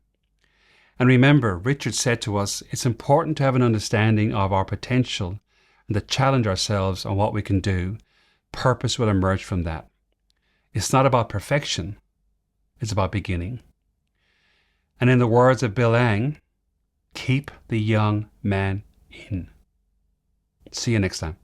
And remember, Richard said to us, it's important to have an understanding of our potential and to challenge ourselves on what we can do. Purpose will emerge from that. It's not about perfection, it's about beginning. And in the words of Bill Ang, keep the young man in. See you next time.